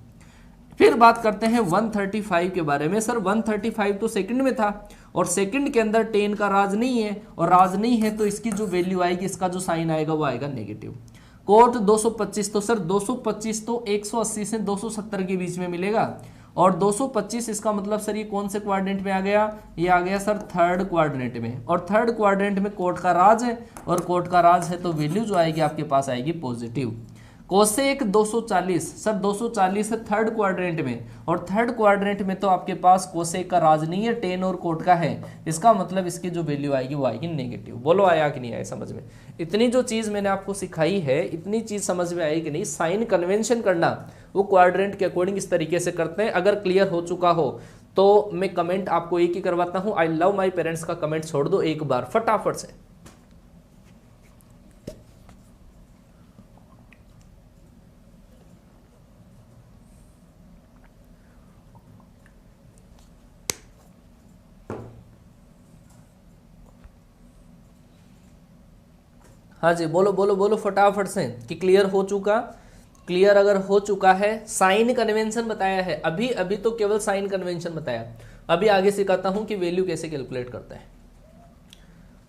फिर बात करते हैं 135 के बारे में। सर 135 तो सेकंड में था, और सेकंड के अंदर 10 का राज नहीं है, और राज नहीं है तो इसकी जो वैल्यू आएगी, इसका जो साइन आएगा वो आएगा नेगेटिव। कोट 225, तो सर 225 तो 180 से 270 के बीच में मिलेगा, और 225 इसका मतलब सर ये कौन से क्वाड्रेंट में आ गया? ये आ गया सर थर्ड क्वाड्रेंट में। और थर्ड क्वाड्रेंट में कोट का राज है, और कोट का राज है तो वैल्यू जो आएगी आपके पास आएगी पॉजिटिव। कोसेक 240, सर 240 है थर्ड क्वाड्रेंट में, और थर्ड क्वाड्रेंट में तो आपके पास कोसेक का राज नहीं है, 10 और कोट का है। इसका मतलब इसकी जो वैल्यू आएगी वो आएगी नेगेटिव। बोलो आया कि नहीं आया समझ में? इतनी जो चीज मैंने आपको सिखाई है, इतनी चीज समझ में आई कि नहीं? साइन कन्वेंशन करना वो क्वाड्रेंट के अकॉर्डिंग इस तरीके से करते हैं। अगर क्लियर हो चुका हो तो मैं कमेंट आपको एक ही करवाता हूं, आई लव माई पेरेंट्स का कमेंट छोड़ दो एक बार फटाफट से। हाँ जी, बोलो बोलो बोलो फटाफट से कि क्लियर हो चुका। क्लियर अगर हो चुका है, साइन कन्वेंशन बताया है, अभी अभी तो केवल साइन कन्वेंशन बताया, अभी आगे सिखाता हूं कि वैल्यू कैसे कैलकुलेट करता है।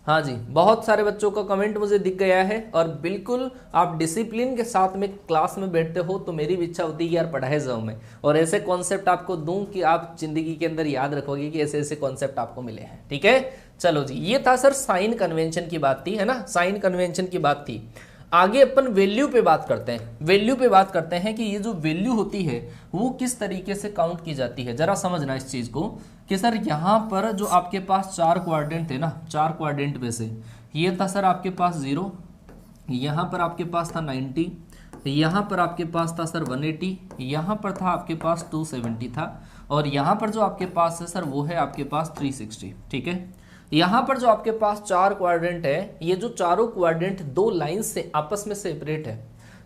हाँ जी, बहुत सारे बच्चों का कमेंट मुझे दिख गया है, और बिल्कुल आप डिसिप्लिन के साथ में क्लास में बैठते हो तो मेरी भी इच्छा होती है कि यार पढ़ाए जाऊँ मैं, और ऐसे कॉन्सेप्ट आपको दूं कि आप जिंदगी के अंदर याद रखोगे कि ऐसे ऐसे कॉन्सेप्ट आपको मिले हैं। ठीक है, चलो जी, ये था सर साइन कन्वेंशन की बात थी, है ना? साइन कन्वेंशन की बात थी। आगे अपन वैल्यू पे बात करते हैं। वैल्यू पे बात करते हैं कि ये जो वैल्यू होती है वो किस तरीके से काउंट की जाती है। जरा समझना इस चीज को कि सर यहाँ पर जो आपके पास चार क्वाड्रेंट थे ना, चार क्वाड्रेंट में से ये था सर आपके पास 0, यहाँ पर आपके पास था 90, यहाँ पर आपके पास था सर 180, यहाँ पर था आपके पास 270 था, और यहाँ पर जो आपके पास है सर वो है आपके पास 360। ठीक है, यहाँ पर जो आपके पास चार क्वाड्रेंट है, ये जो चारों क्वाड्रेंट दो लाइन से आपस में सेपरेट है।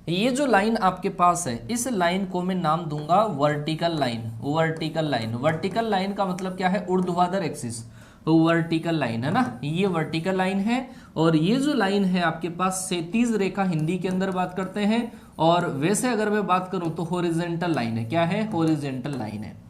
ये जो लाइन आपके पास है, इस लाइन को मैं नाम दूंगा vertical line. Vertical line, vertical line का मतलब क्या है? ऊर्ध्वाधर एक्सिस, वर्टिकल लाइन है ना, ये वर्टिकल लाइन है। और ये जो लाइन है आपके पास क्षैतिज रेखा हिंदी के अंदर बात करते हैं, और वैसे अगर मैं बात करूं तो हॉरिजॉन्टल लाइन है। क्या है? हॉरिजॉन्टल लाइन है।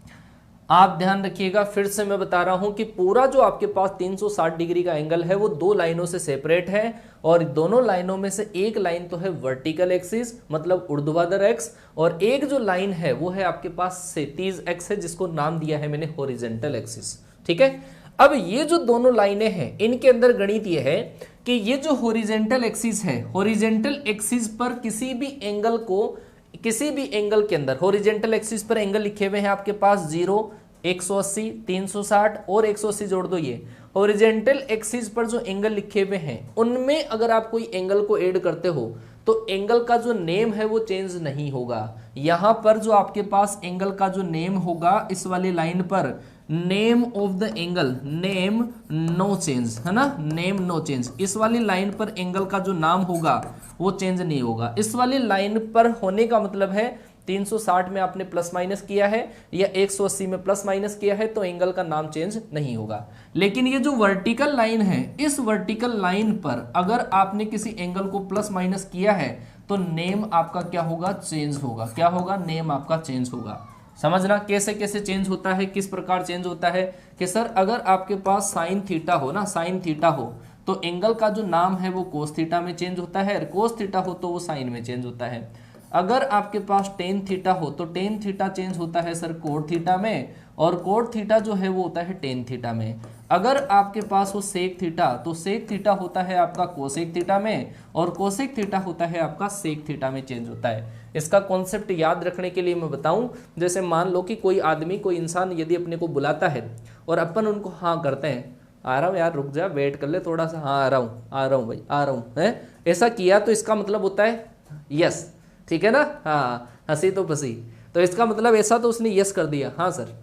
आप ध्यान रखिएगा, फिर से मैं बता रहा हूं कि पूरा जो आपके पास 360 डिग्री का एंगल है वो दो लाइनों से सेपरेट है, और दोनों लाइनों में से एक लाइन तो है वर्टिकल एक्सिस मतलब ऊर्ध्वाधर एक्स, और एक जो लाइन है वो है आपके पास क्षैतिज एक्स है, जिसको नाम दिया है मैंने हॉरिजॉन्टल एक्सिस। ठीक है, अब ये जो दोनों लाइनें हैं इनके अंदर गणित ये है कि ये जो हॉरिजॉन्टल एक्सिस है, हॉरिजॉन्टल एक्सिस पर किसी भी एंगल को, किसी भी एंगल के अंदर हॉरिजॉन्टल एक्सिस पर एंगल लिखे हुए हैं आपके पास 0, 180, 360 और 180 जोड़ दो। ये हॉरिजॉन्टल एक्सिस पर जो एंगल लिखे हुए हैं उनमें अगर आप कोई एंगल को ऐड करते हो तो एंगल का जो नेम है वो चेंज नहीं होगा। यहां पर जो आपके पास एंगल का जो नेम होगा इस वाली लाइन पर, name of the angle, name no change, है ना, नेम नो चेंज। इस वाली लाइन पर एंगल का जो नाम होगा वो चेंज नहीं होगा। इस वाली लाइन पर होने का मतलब है 360 में आपने प्लस माइनस किया है या 180 में प्लस माइनस किया है तो एंगल का नाम चेंज नहीं होगा। लेकिन ये जो वर्टिकल लाइन है, इस वर्टिकल लाइन पर अगर आपने किसी एंगल को प्लस माइनस किया है तो नेम आपका क्या होगा? चेंज होगा। क्या होगा? नेम आपका चेंज होगा। समझना कैसे कैसे चेंज होता है, किस प्रकार चेंज होता है कि सर अगर आपके पास साइन थीटा हो ना, साइन थीटा हो तो एंगल का जो नाम है वो कोस थीटा में चेंज होता है, कोस थीटा हो तो वो साइन में चेंज होता है। अगर आपके पास टेन थीटा हो तो टेन थीटा चेंज होता है सर कोट थीटा में, और कोट थीटा जो है वो होता है टेन थीटा में। अगर आपके पास हो सेक थीटा, तो सेक थीटा होता है आपका कोसेक थीटा में, और कोसेक थीटा होता है आपका सेक थीटा में चेंज होता है। इसका कॉन्सेप्ट याद रखने के लिए मैं बताऊं, जैसे मान लो कि कोई आदमी, कोई इंसान यदि अपने को बुलाता है और अपन उनको हाँ करते हैं, आ रहा हूँ यार, रुक जा, वेट कर ले थोड़ा सा, हाँ आ रहा हूँ भाई, आ रहा हूँ, है ऐसा किया, तो इसका मतलब होता है यस, ठीक है ना। हाँ, हंसी तो फंसी, तो इसका मतलब ऐसा, तो उसने यस कर दिया, हाँ सर,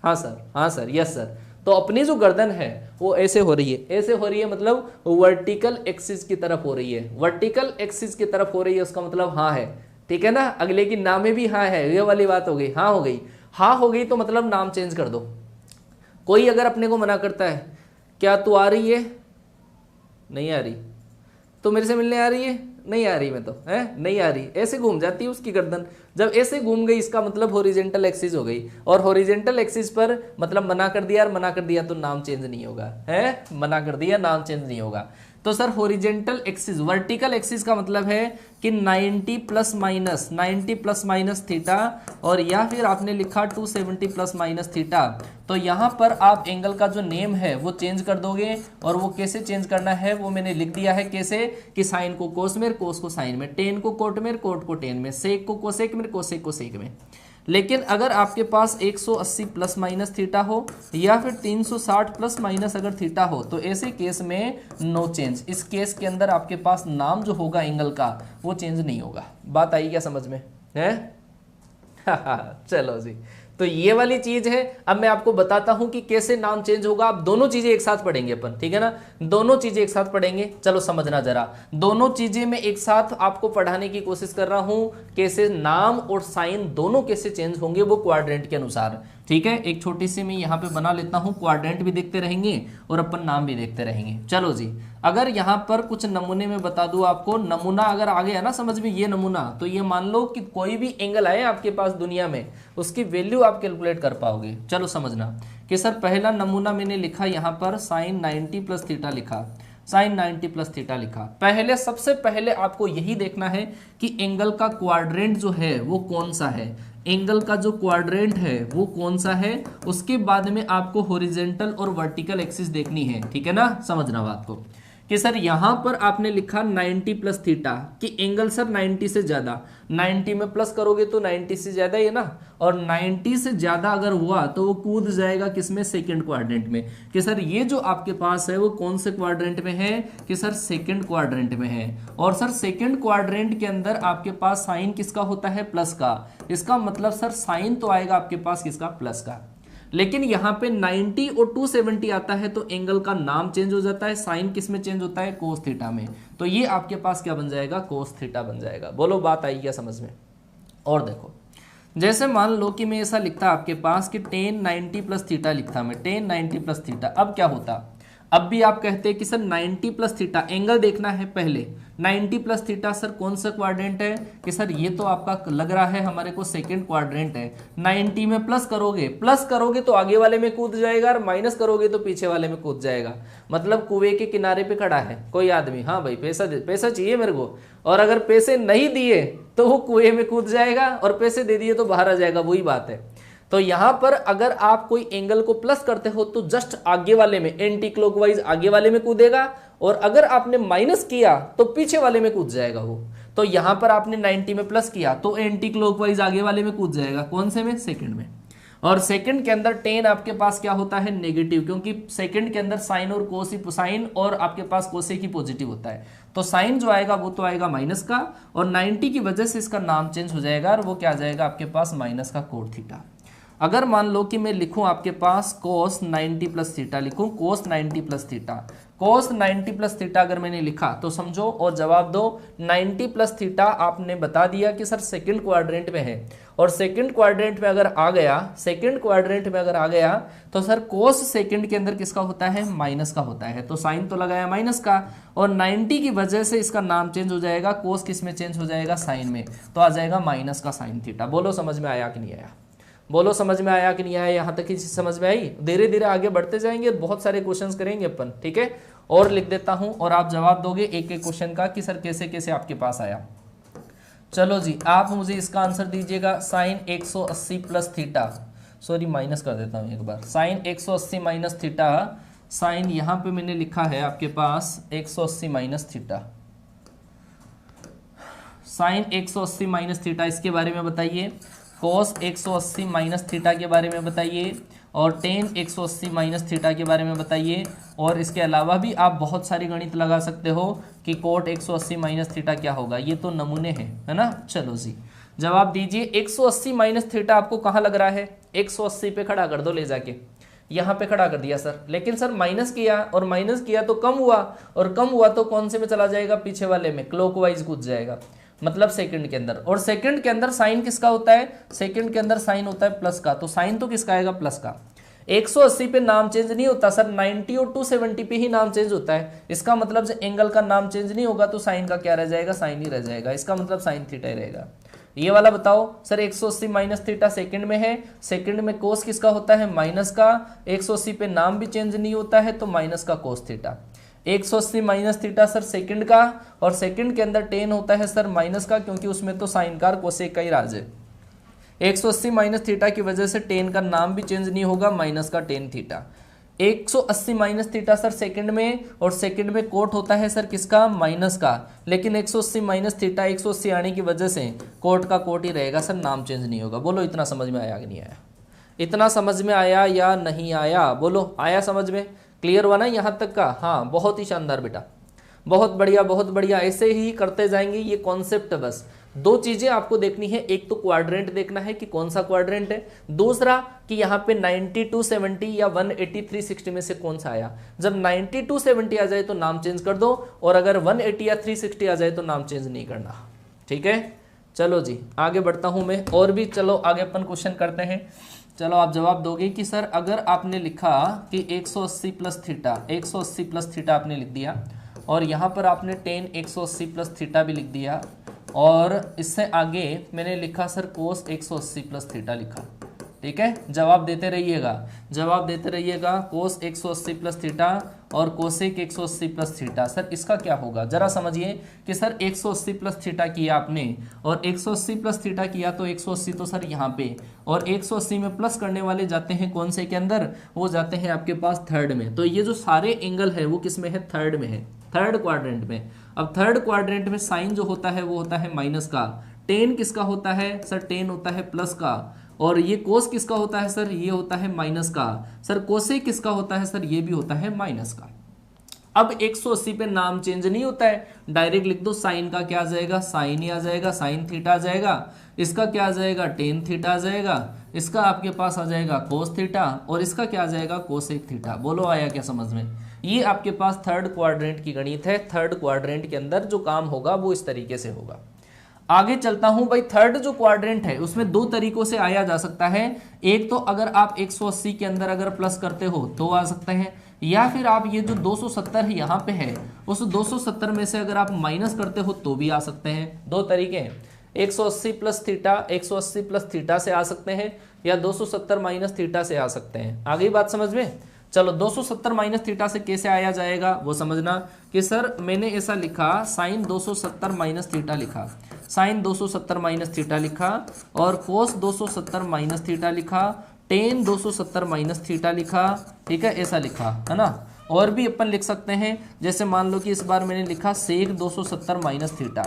हाँ सर, हाँ सर, यस सर। तो अपनी जो गर्दन है वो ऐसे हो रही है, ऐसे हो रही है, मतलब वर्टिकल एक्सिस की तरफ हो रही है, वर्टिकल एक्सिस की तरफ हो रही है, उसका मतलब हाँ है, ठीक है ना। अगले की नाम में भी हाँ है, ये वाली बात हो गई, हाँ हो गई, हाँ हो गई, तो मतलब नाम चेंज कर दो। कोई अगर अपने को मना करता है, क्या तू आ रही है, नहीं आ रही, तो मेरे से मिलने आ रही है, नहीं आ रही, मैं तो है नहीं आ रही, ऐसे घूम जाती है उसकी गर्दन। जब ऐसे घूम गई, इसका मतलब हॉरिजॉन्टल एक्सिस हो गई, और हॉरिजॉन्टल एक्सिस पर मतलब मना कर दिया, और मना कर दिया तो नाम चेंज नहीं होगा, है मना कर दिया, नाम चेंज नहीं होगा। तो sir horizontal axis, vertical axis का मतलब है कि 90 प्लस माइनस थीटा, और या फिर आपने लिखा 270 प्लस माइनस थीटा। तो यहाँ पर आप एंगल का जो नेम है वो चेंज कर दोगे, और वो कैसे चेंज करना है वो मैंने लिख दिया है, कैसे कि साइन को कोस में, कोस को साइन में, टेन को कोट में, कोट को टेन में, सेक को कोसेक में, कोसेक को सेक में। लेकिन अगर आपके पास 180 प्लस माइनस थीटा हो, या फिर 360 प्लस माइनस अगर थीटा हो, तो ऐसे केस में नो चेंज। इस केस के अंदर आपके पास नाम जो होगा एंगल का वो चेंज नहीं होगा। बात आई क्या समझ में, है? चलो जी, तो ये वाली चीज है। अब मैं आपको बताता हूं कि कैसे नाम चेंज होगा। आप दोनों चीजें एक साथ पढ़ेंगे अपन, ठीक है ना, दोनों चीजें एक साथ पढ़ेंगे। चलो समझना जरा, दोनों चीजें मैं एक साथ आपको पढ़ाने की कोशिश कर रहा हूं, कैसे नाम और साइन दोनों कैसे चेंज होंगे वो क्वाड्रेंट के अनुसार, ठीक है। एक छोटी सी मैं यहाँ पे बना लेता हूँ, क्वाड्रेंट भी देखते रहेंगे और अपन नाम भी देखते रहेंगे। चलो जी, अगर यहाँ पर कुछ नमूने में बता दूं आपको, नमूना अगर आ गया ना समझ में, ये नमूना, तो ये मान लो कि कोई भी एंगल आए आपके पास दुनिया में, उसकी वैल्यू आप कैलकुलेट कर पाओगे। चलो समझना कि सर पहला नमूना मैंने लिखा यहाँ पर साइन 90 प्लस थीटा लिखा, साइन 90 प्लस थीटा लिखा। पहले सबसे पहले आपको यही देखना है कि एंगल का क्वाड्रेंट जो है वो कौन सा है, एंगल का जो क्वाड्रेंट है वो कौन सा है। उसके बाद में आपको हॉरिजॉन्टल और वर्टिकल एक्सिस देखनी है, ठीक है ना। समझना बात को कि सर यहां पर आपने लिखा 90 प्लस थीटा, कि एंगल सर 90 से ज्यादा, 90 में प्लस करोगे तो 90 से ज्यादा ही है ना, और 90 से ज्यादा अगर हुआ तो वो कूद जाएगा किसमें, सेकंड क्वाड्रेंट में। कि सर ये जो आपके पास है वो कौन से क्वाड्रेंट में है, कि सर सेकंड क्वाड्रेंट में है। और सर सेकंड क्वाड्रेंट के अंदर आपके पास साइन किसका होता है, प्लस का। इसका मतलब सर साइन तो आएगा आपके पास किसका, प्लस का। लेकिन यहाँ पे 90 और 270 आता है तो एंगल का नाम चेंज हो जाता है, साइन किस में चेंज होता है, कोस थीटा में। तो ये आपके पास क्या बन जाएगा, कोस थीटा बन जाएगा। बोलो बात आई क्या समझ में। और देखो, जैसे मान लो कि मैं ऐसा लिखता आपके पास कि टेन 90 प्लस थीटा लिखता मैं, टेन 90 प्लस थीटा। अब क्या होता, अब भी आप कहते हैं कि सर 90 प्लस थीटा, एंगल देखना है पहले, 90 प्लस थीटा सर कौन सा क्वाड्रेंट है, कि सर ये तो आपका लग रहा है हमारे को सेकंड क्वाड्रेंट है। 90 में प्लस करोगे तो आगे वाले में कूद जाएगा, और माइनस करोगे तो पीछे वाले में कूद जाएगा। मतलब कुएं के किनारे पे खड़ा है कोई आदमी, हाँ भाई पैसा चाहिए मेरे को, और अगर पैसे नहीं दिए तो वो कुएं में कूद जाएगा, और पैसे दे दिए तो बाहर आ जाएगा, वही बात है। तो यहां पर अगर आप कोई एंगल को प्लस करते हो तो जस्ट आगे वाले में, एंटी क्लॉकवाइज आगे वाले में कूदेगा, और अगर आपने माइनस किया तो पीछे वाले में कूद जाएगा वो। तो यहां पर आपने 90 में प्लस किया तो एंटी क्लॉकवाइज आगे वाले में कूद जाएगा, कौन से में, सेकंड में। और सेकंड के अंदर टेन आपके पास क्या होता है, नेगेटिव, क्योंकि सेकंड के अंदर साइन और कोस, साइन और आपके पास कोसेक ही पॉजिटिव होता है। तो साइन जो आएगा वो तो आएगा माइनस का, और 90 की वजह से इसका नाम चेंज हो जाएगा, और वो क्या आ जाएगा आपके पास, माइनस का कोट थीटा। अगर मान लो कि मैं लिखूं आपके पास cos 90 प्लस थीटा, लिखूं cos 90 plus theta, cos 90 plus theta अगर मैंने लिखा तो समझो और जवाब दो। 90 प्लस थीटा आपने बता दिया कि सर सेकंड क्वाड्रेंट में है, और सेकंड क्वाड्रेंट में अगर आ गया, सेकंड क्वाड्रेंट में अगर आ गया तो सर cos सेकंड के अंदर किसका होता है, माइनस का होता है। तो साइन तो लगाया माइनस का, और 90 की वजह से इसका नाम चेंज हो जाएगा, cos किस में चेंज हो जाएगा, साइन में, तो आ जाएगा माइनस का साइन थीटा। बोलो समझ में आया कि नहीं आया, बोलो समझ में आया कि नहीं आया, यहां तक की चीज समझ में आई। धीरे धीरे आगे बढ़ते जाएंगे, बहुत सारे क्वेश्चंस करेंगे अपन, ठीक है। और लिख देता हूं और आप जवाब दोगे एक एक क्वेश्चन का कि सर कैसे कैसे आपके पास आया। चलो जी, आप मुझे इसका आंसर दीजिएगा, sine 180 plus theta, sorry minus कर देता हूं एक बार, साइन 180 माइनस थीटा, साइन यहां पे मैंने लिखा है आपके पास 180 minus theta, sine 180 minus theta इसके बारे में बताइए, कोस 180 माइनस थीटा के बारे में बताइए, और टेन 180 माइनस थीटा के बारे में बताइए। और इसके अलावा भी आप बहुत सारी गणित लगा सकते हो कि कोट 180 माइनस थीटा क्या होगा। ये तो नमूने हैं, है ना। चलो जी जवाब दीजिए। 180 माइनस थीटा आपको कहाँ लग रहा है? 180 पे खड़ा कर दो ले जाके, यहाँ पे खड़ा कर दिया सर। लेकिन सर माइनस किया, और माइनस किया तो कम हुआ, और कम हुआ तो कौन से में चला जाएगा? पीछे वाले में, क्लॉकवाइज कूद जाएगा, मतलब सेकंड के अंदर। और सेकंड के अंदर साइन किसका होता है? सेकंड के अंदर साइन होता है प्लस का, तो साइन तो किसका आएगा? प्लस का। 180 पे नाम चेंज नहीं होता सर, 90 और 270 पे ही नाम चेंज होता है। इसका मतलब जब एंगल का नाम चेंज नहीं होगा तो साइन का क्या रह जाएगा? साइन ही रह जाएगा। इसका मतलब साइन थीटा ही रहेगा। ये वाला बताओ सर, 180 माइनस थीटा सेकंड में है, सेकंड में कोस किसका होता है? माइनस का। 180 पे नाम भी चेंज नहीं होता है तो माइनस का cos theta. 180 minus theta sir second का, और सेकंड के अंदर टेन होता है सर माइनस का, क्योंकि उसमें तो साइन का और कोसेक का ही राज है। 180 माइनस थीटा की वजह से टेन का नाम भी चेंज नहीं होगा, माइनस का tan theta. 180 minus theta sir second में, और सेकंड में कोट होता है सर किसका? माइनस का। लेकिन 180 माइनस थीटा 180 आने की वजह से कोट का कोट ही रहेगा सर, नाम चेंज नहीं होगा। बोलो इतना समझ में आया कि नहीं आया? इतना समझ में आया या नहीं आया? बोलो आया समझ में? क्लियर हुआ ना यहाँ तक का? हाँ बहुत ही शानदार बेटा, बहुत बढ़िया बहुत बढ़िया। ऐसे ही करते जाएंगे, ये कॉन्सेप्ट। बस दो चीजें आपको देखनी है, एक तो क्वाड्रेंट देखना है कि कौन सा क्वाड्रेंट है, दूसरा कि यहाँ पे 90 270 या 180 360 में से कौन सा आया। जब 90 270 आ जाए तो नाम चेंज कर दो, और अगर 180 या 360 आ जाए तो नाम चेंज नहीं करना, ठीक है। चलो जी आगे बढ़ता हूं मैं, और भी चलो आगे अपन क्वेश्चन करते हैं। चलो आप जवाब दोगे कि सर अगर आपने लिखा कि 180 प्लस थीटा, 180 प्लस थीटा आपने लिख दिया, और यहाँ पर आपने टेन 180 प्लस थीटा भी लिख दिया, और इससे आगे मैंने लिखा सर कोस 180 प्लस थीटा लिखा, ठीक है। जवाब देते रहिएगा, जवाब देते रहिएगा। कोस 180 प्लस थीटा और कोसेक 180 प्लस थीटा, सर इसका क्या होगा? जरा समझिए कि सर 180 प्लस थीटा किया आपने, और 180 प्लस थीटा किया तो 180 तो सर यहाँ पे, और 180 में प्लस करने वाले जाते हैं कौन से के अंदर? वो जाते हैं आपके पास थर्ड में। तो ये जो सारे एंगल है वो किस में है? थर्ड में है, थर्ड क्वाड्रेंट में। अब थर्ड क्वाड्रेंट में साइन जो होता है वो होता है माइनस का, टेन किसका होता है सर? टेन होता है प्लस का, और ये कोस किसका होता है सर? ये होता है माइनस का। सर कोसेक किसका होता है सर? ये भी होता है माइनस का। अब 180 पे नाम चेंज नहीं होता है, डायरेक्ट लिख दो। साइन का क्या आ जाएगा? साइन ही आ जाएगा, साइन थीटा आ जाएगा। इसका क्या आ जाएगा? टेन थीटा आ जाएगा। इसका आपके पास आ जाएगा कोस थीटा, और इसका क्या आ जाएगा? Cosec theta. बोलो आया क्या समझ में? ये आपके पास थर्ड क्वाड्रेंट की गणित है। थर्ड क्वाड्रेंट के अंदर जो काम होगा वो इस तरीके से होगा। आगे चलता हूं भाई। थर्ड जो क्वाड्रेंट है उसमें दो तरीकों से आया जा सकता है। एक तो अगर आप 180 के अंदर अगर प्लस करते हो तो आ सकते हैं, या फिर आप ये जो 270 यहाँ पे है उस 270 में से अगर आप माइनस करते हो तो भी आ सकते हैं। दो तरीके हैं, 180 प्लस थीटा, 180 प्लस थीटा से आ सकते हैं, या 270 माइनस थीटा से आ सकते हैं। आ गई बात समझ में? चलो 270 माइनस थीटा से कैसे आया जाएगा वो समझना कि सर मैंने ऐसा लिखा, साइन 270 माइनस थीटा लिखा, साइन 270 माइनस थीटा लिखा, और कोस 270 माइनस थीटा लिखा, टेन 270 माइनस थीटा लिखा, ठीक है, ऐसा लिखा है ना। और भी अपन लिख सकते हैं, जैसे मान लो कि इस बार मैंने लिखा सेक 270 माइनस थीटा।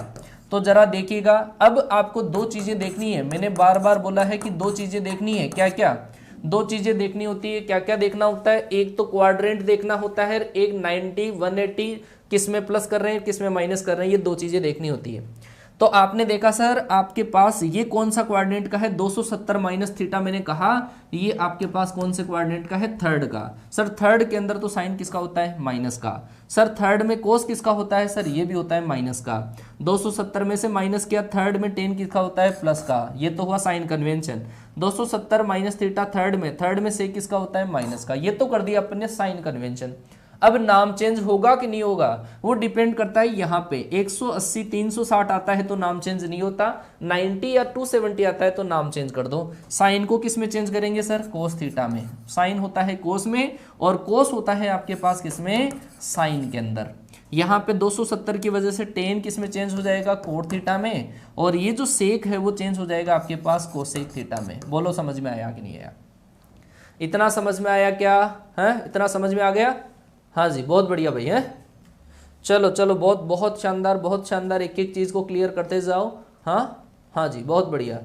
तो जरा देखिएगा, अब आपको दो चीजें देखनी है। मैंने बार बार बोला है कि दो चीजें देखनी है। क्या क्या? दो चीजें देखनी होती है। क्या क्या देखना होता है? एक तो क्वाड्रेंट देखना होता है, एक 90 180 किस में प्लस कर रहे हैं किस में माइनस कर रहे हैं, ये दो चीजें देखनी होती है। तो आपने देखा सर आपके पास ये कौन सा क्वाड्रेंट का है? 270 माइनस थीटा मैंने कहा ये आपके पास कौन से क्वाड्रेंट का है? थर्ड का। सर थर्ड के अंदर तो साइन किसका होता है? माइनस का। सर थर्ड में कोस किसका होता है? सर ये भी होता है माइनस का। 270 में से माइनस किया, थर्ड में टेन किसका होता है? प्लस का। ये तो हुआ sign convention. 270 minus theta third में से किसका होता है? माइनस का। ये तो कर दिया अपन ने साइन कन्वेंशन। अब नाम चेंज होगा कि नहीं होगा वो डिपेंड करता है यहाँ पे। 180 360 आता है तो नाम चेंज नहीं होता, 90 या 270 आता है तो नाम चेंज कर दो। साइन को किस में चेंज करेंगे सर? कोस थीटा में। साइन होता है कोस में, और कोस होता है आपके पास किसमें? साइन के अंदर। यहाँ पे 270 की वजह से टेन किस में चेंज हो जाएगा? कोट थीटा में, और ये जो सेक है वो चेंज हो जाएगा आपके पास कोसेक थीटा में। बोलो समझ में आया कि नहीं आया? इतना समझ में आया क्या है? इतना समझ में आ गया? हाँ जी, बहुत बढ़िया भाई है। चलो चलो, बहुत बहुत शानदार, बहुत शानदार, एक एक चीज को क्लियर करते जाओ। हाँ हाँ जी, बहुत बढ़िया।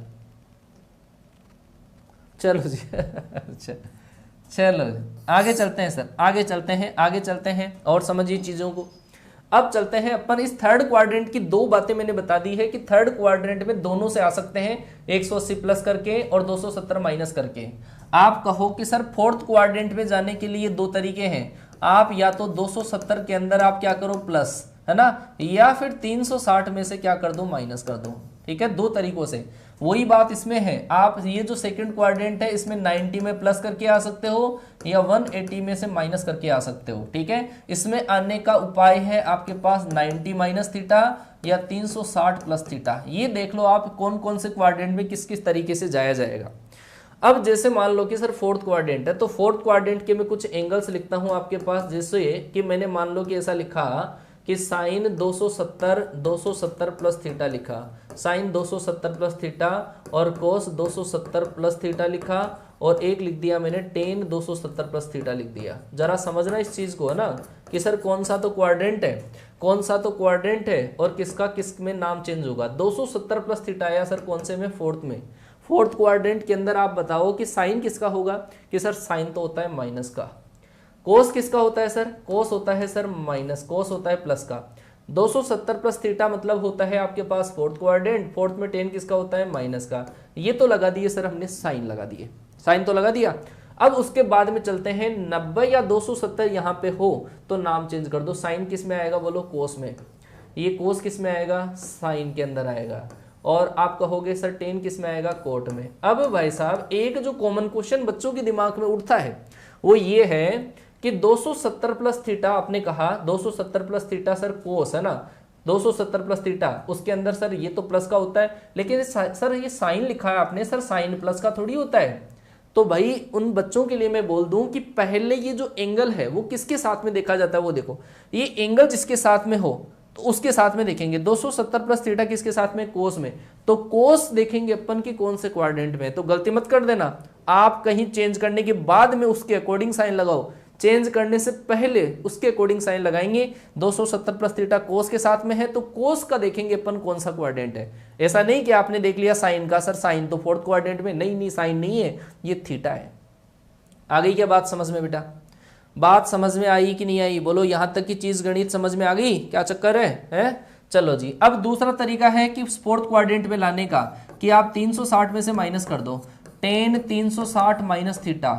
चलो जी अच्छा, चलो आगे चलते हैं सर, आगे चलते हैं, आगे चलते हैं और समझिए चीजों को। अब चलते हैं अपन इस थर्ड क्वाड्रेंट की। दो बातें मैंने बता दी है कि थर्ड क्वाड्रेंट में दोनों से आ सकते हैं, 180 प्लस करके और 270 माइनस करके। आप कहो कि सर फोर्थ क्वाड्रेंट में जाने के लिए दो तरीके हैं, आप या तो 270 के अंदर आप क्या करो प्लस, है ना, या फिर 360 में से क्या कर दो माइनस कर दो। ठीक है, दो तरीकों से। वही बात इसमें है, आप ये जो सेकंड क्वाड्रेंट है इसमें 90 में प्लस करके आ सकते हो या 180 में से माइनस करके आ सकते हो। ठीक है, इसमें आने का उपाय है आपके पास 90 माइनस थीटा या 360 प्लस थीटा। ये देख लो आप कौन कौन से क्वाड्रेंट में किस किस तरीके से जाया जाएगा। अब जैसे मान लो कि सर फोर्थ क्वाड्रेंट है, तो फोर्थ क्वाड्रेंट के मैं कुछ एंगल्स लिखता हूं आपके पास, जैसे कि मैंने मान लो कि ऐसा लिखा कि साइन 270 प्लस थीटा लिखा, साइन 270 प्लस थीटा, और कोस 270 प्लस थीटा लिखा, और एक लिख दिया मैंने टेन 270 प्लस थीटा लिख दिया। जरा समझना इस चीज को, है ना, कि सर कौन सा तो क्वाड्रेंट है, कौन सा तो क्वाड्रेंट है और किसका किस में नाम चेंज होगा। 270 प्लस थीटा आया सर कौन से में, फोर्थ में। फोर्थ क्वाड्रेंट के अंदर आप बताओ कि साइन किसका होगा, कि सर साइन तो होता है माइनस का। कोस किसका होता है सर, कोस होता है सर माइनस, कोस होता है प्लस का। 270 प्लस थीटा मतलब होता है आपके पास फोर्थ क्वाड्रेंट, फोर्थ में टेन किसका होता है माइनस का। ये तो लगा दिए सर हमने, साइन लगा दिए, साइन तो लगा दिया। अब उसके बाद में चलते हैं 90 या 270 यहाँ पे हो तो नाम चेंज कर दो। साइन किस में आएगा बोलो, कोस में। ये कोस किस में आएगा, साइन के अंदर आएगा। और आप कहोगे सर टेन किस में आएगा, कोट में। अब भाई साहब एक जो कॉमन क्वेश्चन बच्चों के दिमाग में उठता है वो ये है कि 270 प्लस थीटा आपने कहा, 270 प्लस थीटा सर कोस है ना, 270 प्लस थीटा, उसके अंदर सर ये तो प्लस का होता है, लेकिन सर ये साइन लिखा है आपने, सर साइन प्लस का थोड़ी होता है। तो भाई उन बच्चों के लिए मैं बोल दूं कि पहले ये जो एंगल है वो किसके साथ में देखा जाता है, वो देखो, ये एंगल जिसके साथ में हो तो उसके साथ में देखेंगे। 270 प्लस थीटा किसके साथ में, कोस में, तो कोस देखेंगे अपन की कौन से क्वाड्रेंट में। तो गलती मत कर देना, आप कहीं चेंज करने के बाद में उसके अकॉर्डिंग साइन लगाओ, चेंज करने से पहले उसके अकॉर्डिंग साइन लगाएंगे। 270 प्लस थीटा कोस के साथ में है तो कोस का देखेंगे अपन कौन सा क्वाड्रेंट है। ऐसा नहीं कि आपने देख लिया साइन का, सर साइन तो फोर्थ क्वाड्रेंट में, नहीं नहीं साइन नहीं है, ये थीटा है। आ गई क्या बात समझ में बेटा, बात समझ में आई कि नहीं आई, बोलो यहां तक की चीज गणित समझ में आ गई, क्या चक्कर है? चलो जी, अब दूसरा तरीका है कि फोर्थ क्वाड्रेंट में लाने का, कि आप 360 में से माइनस कर दो, tan 360 minus theta,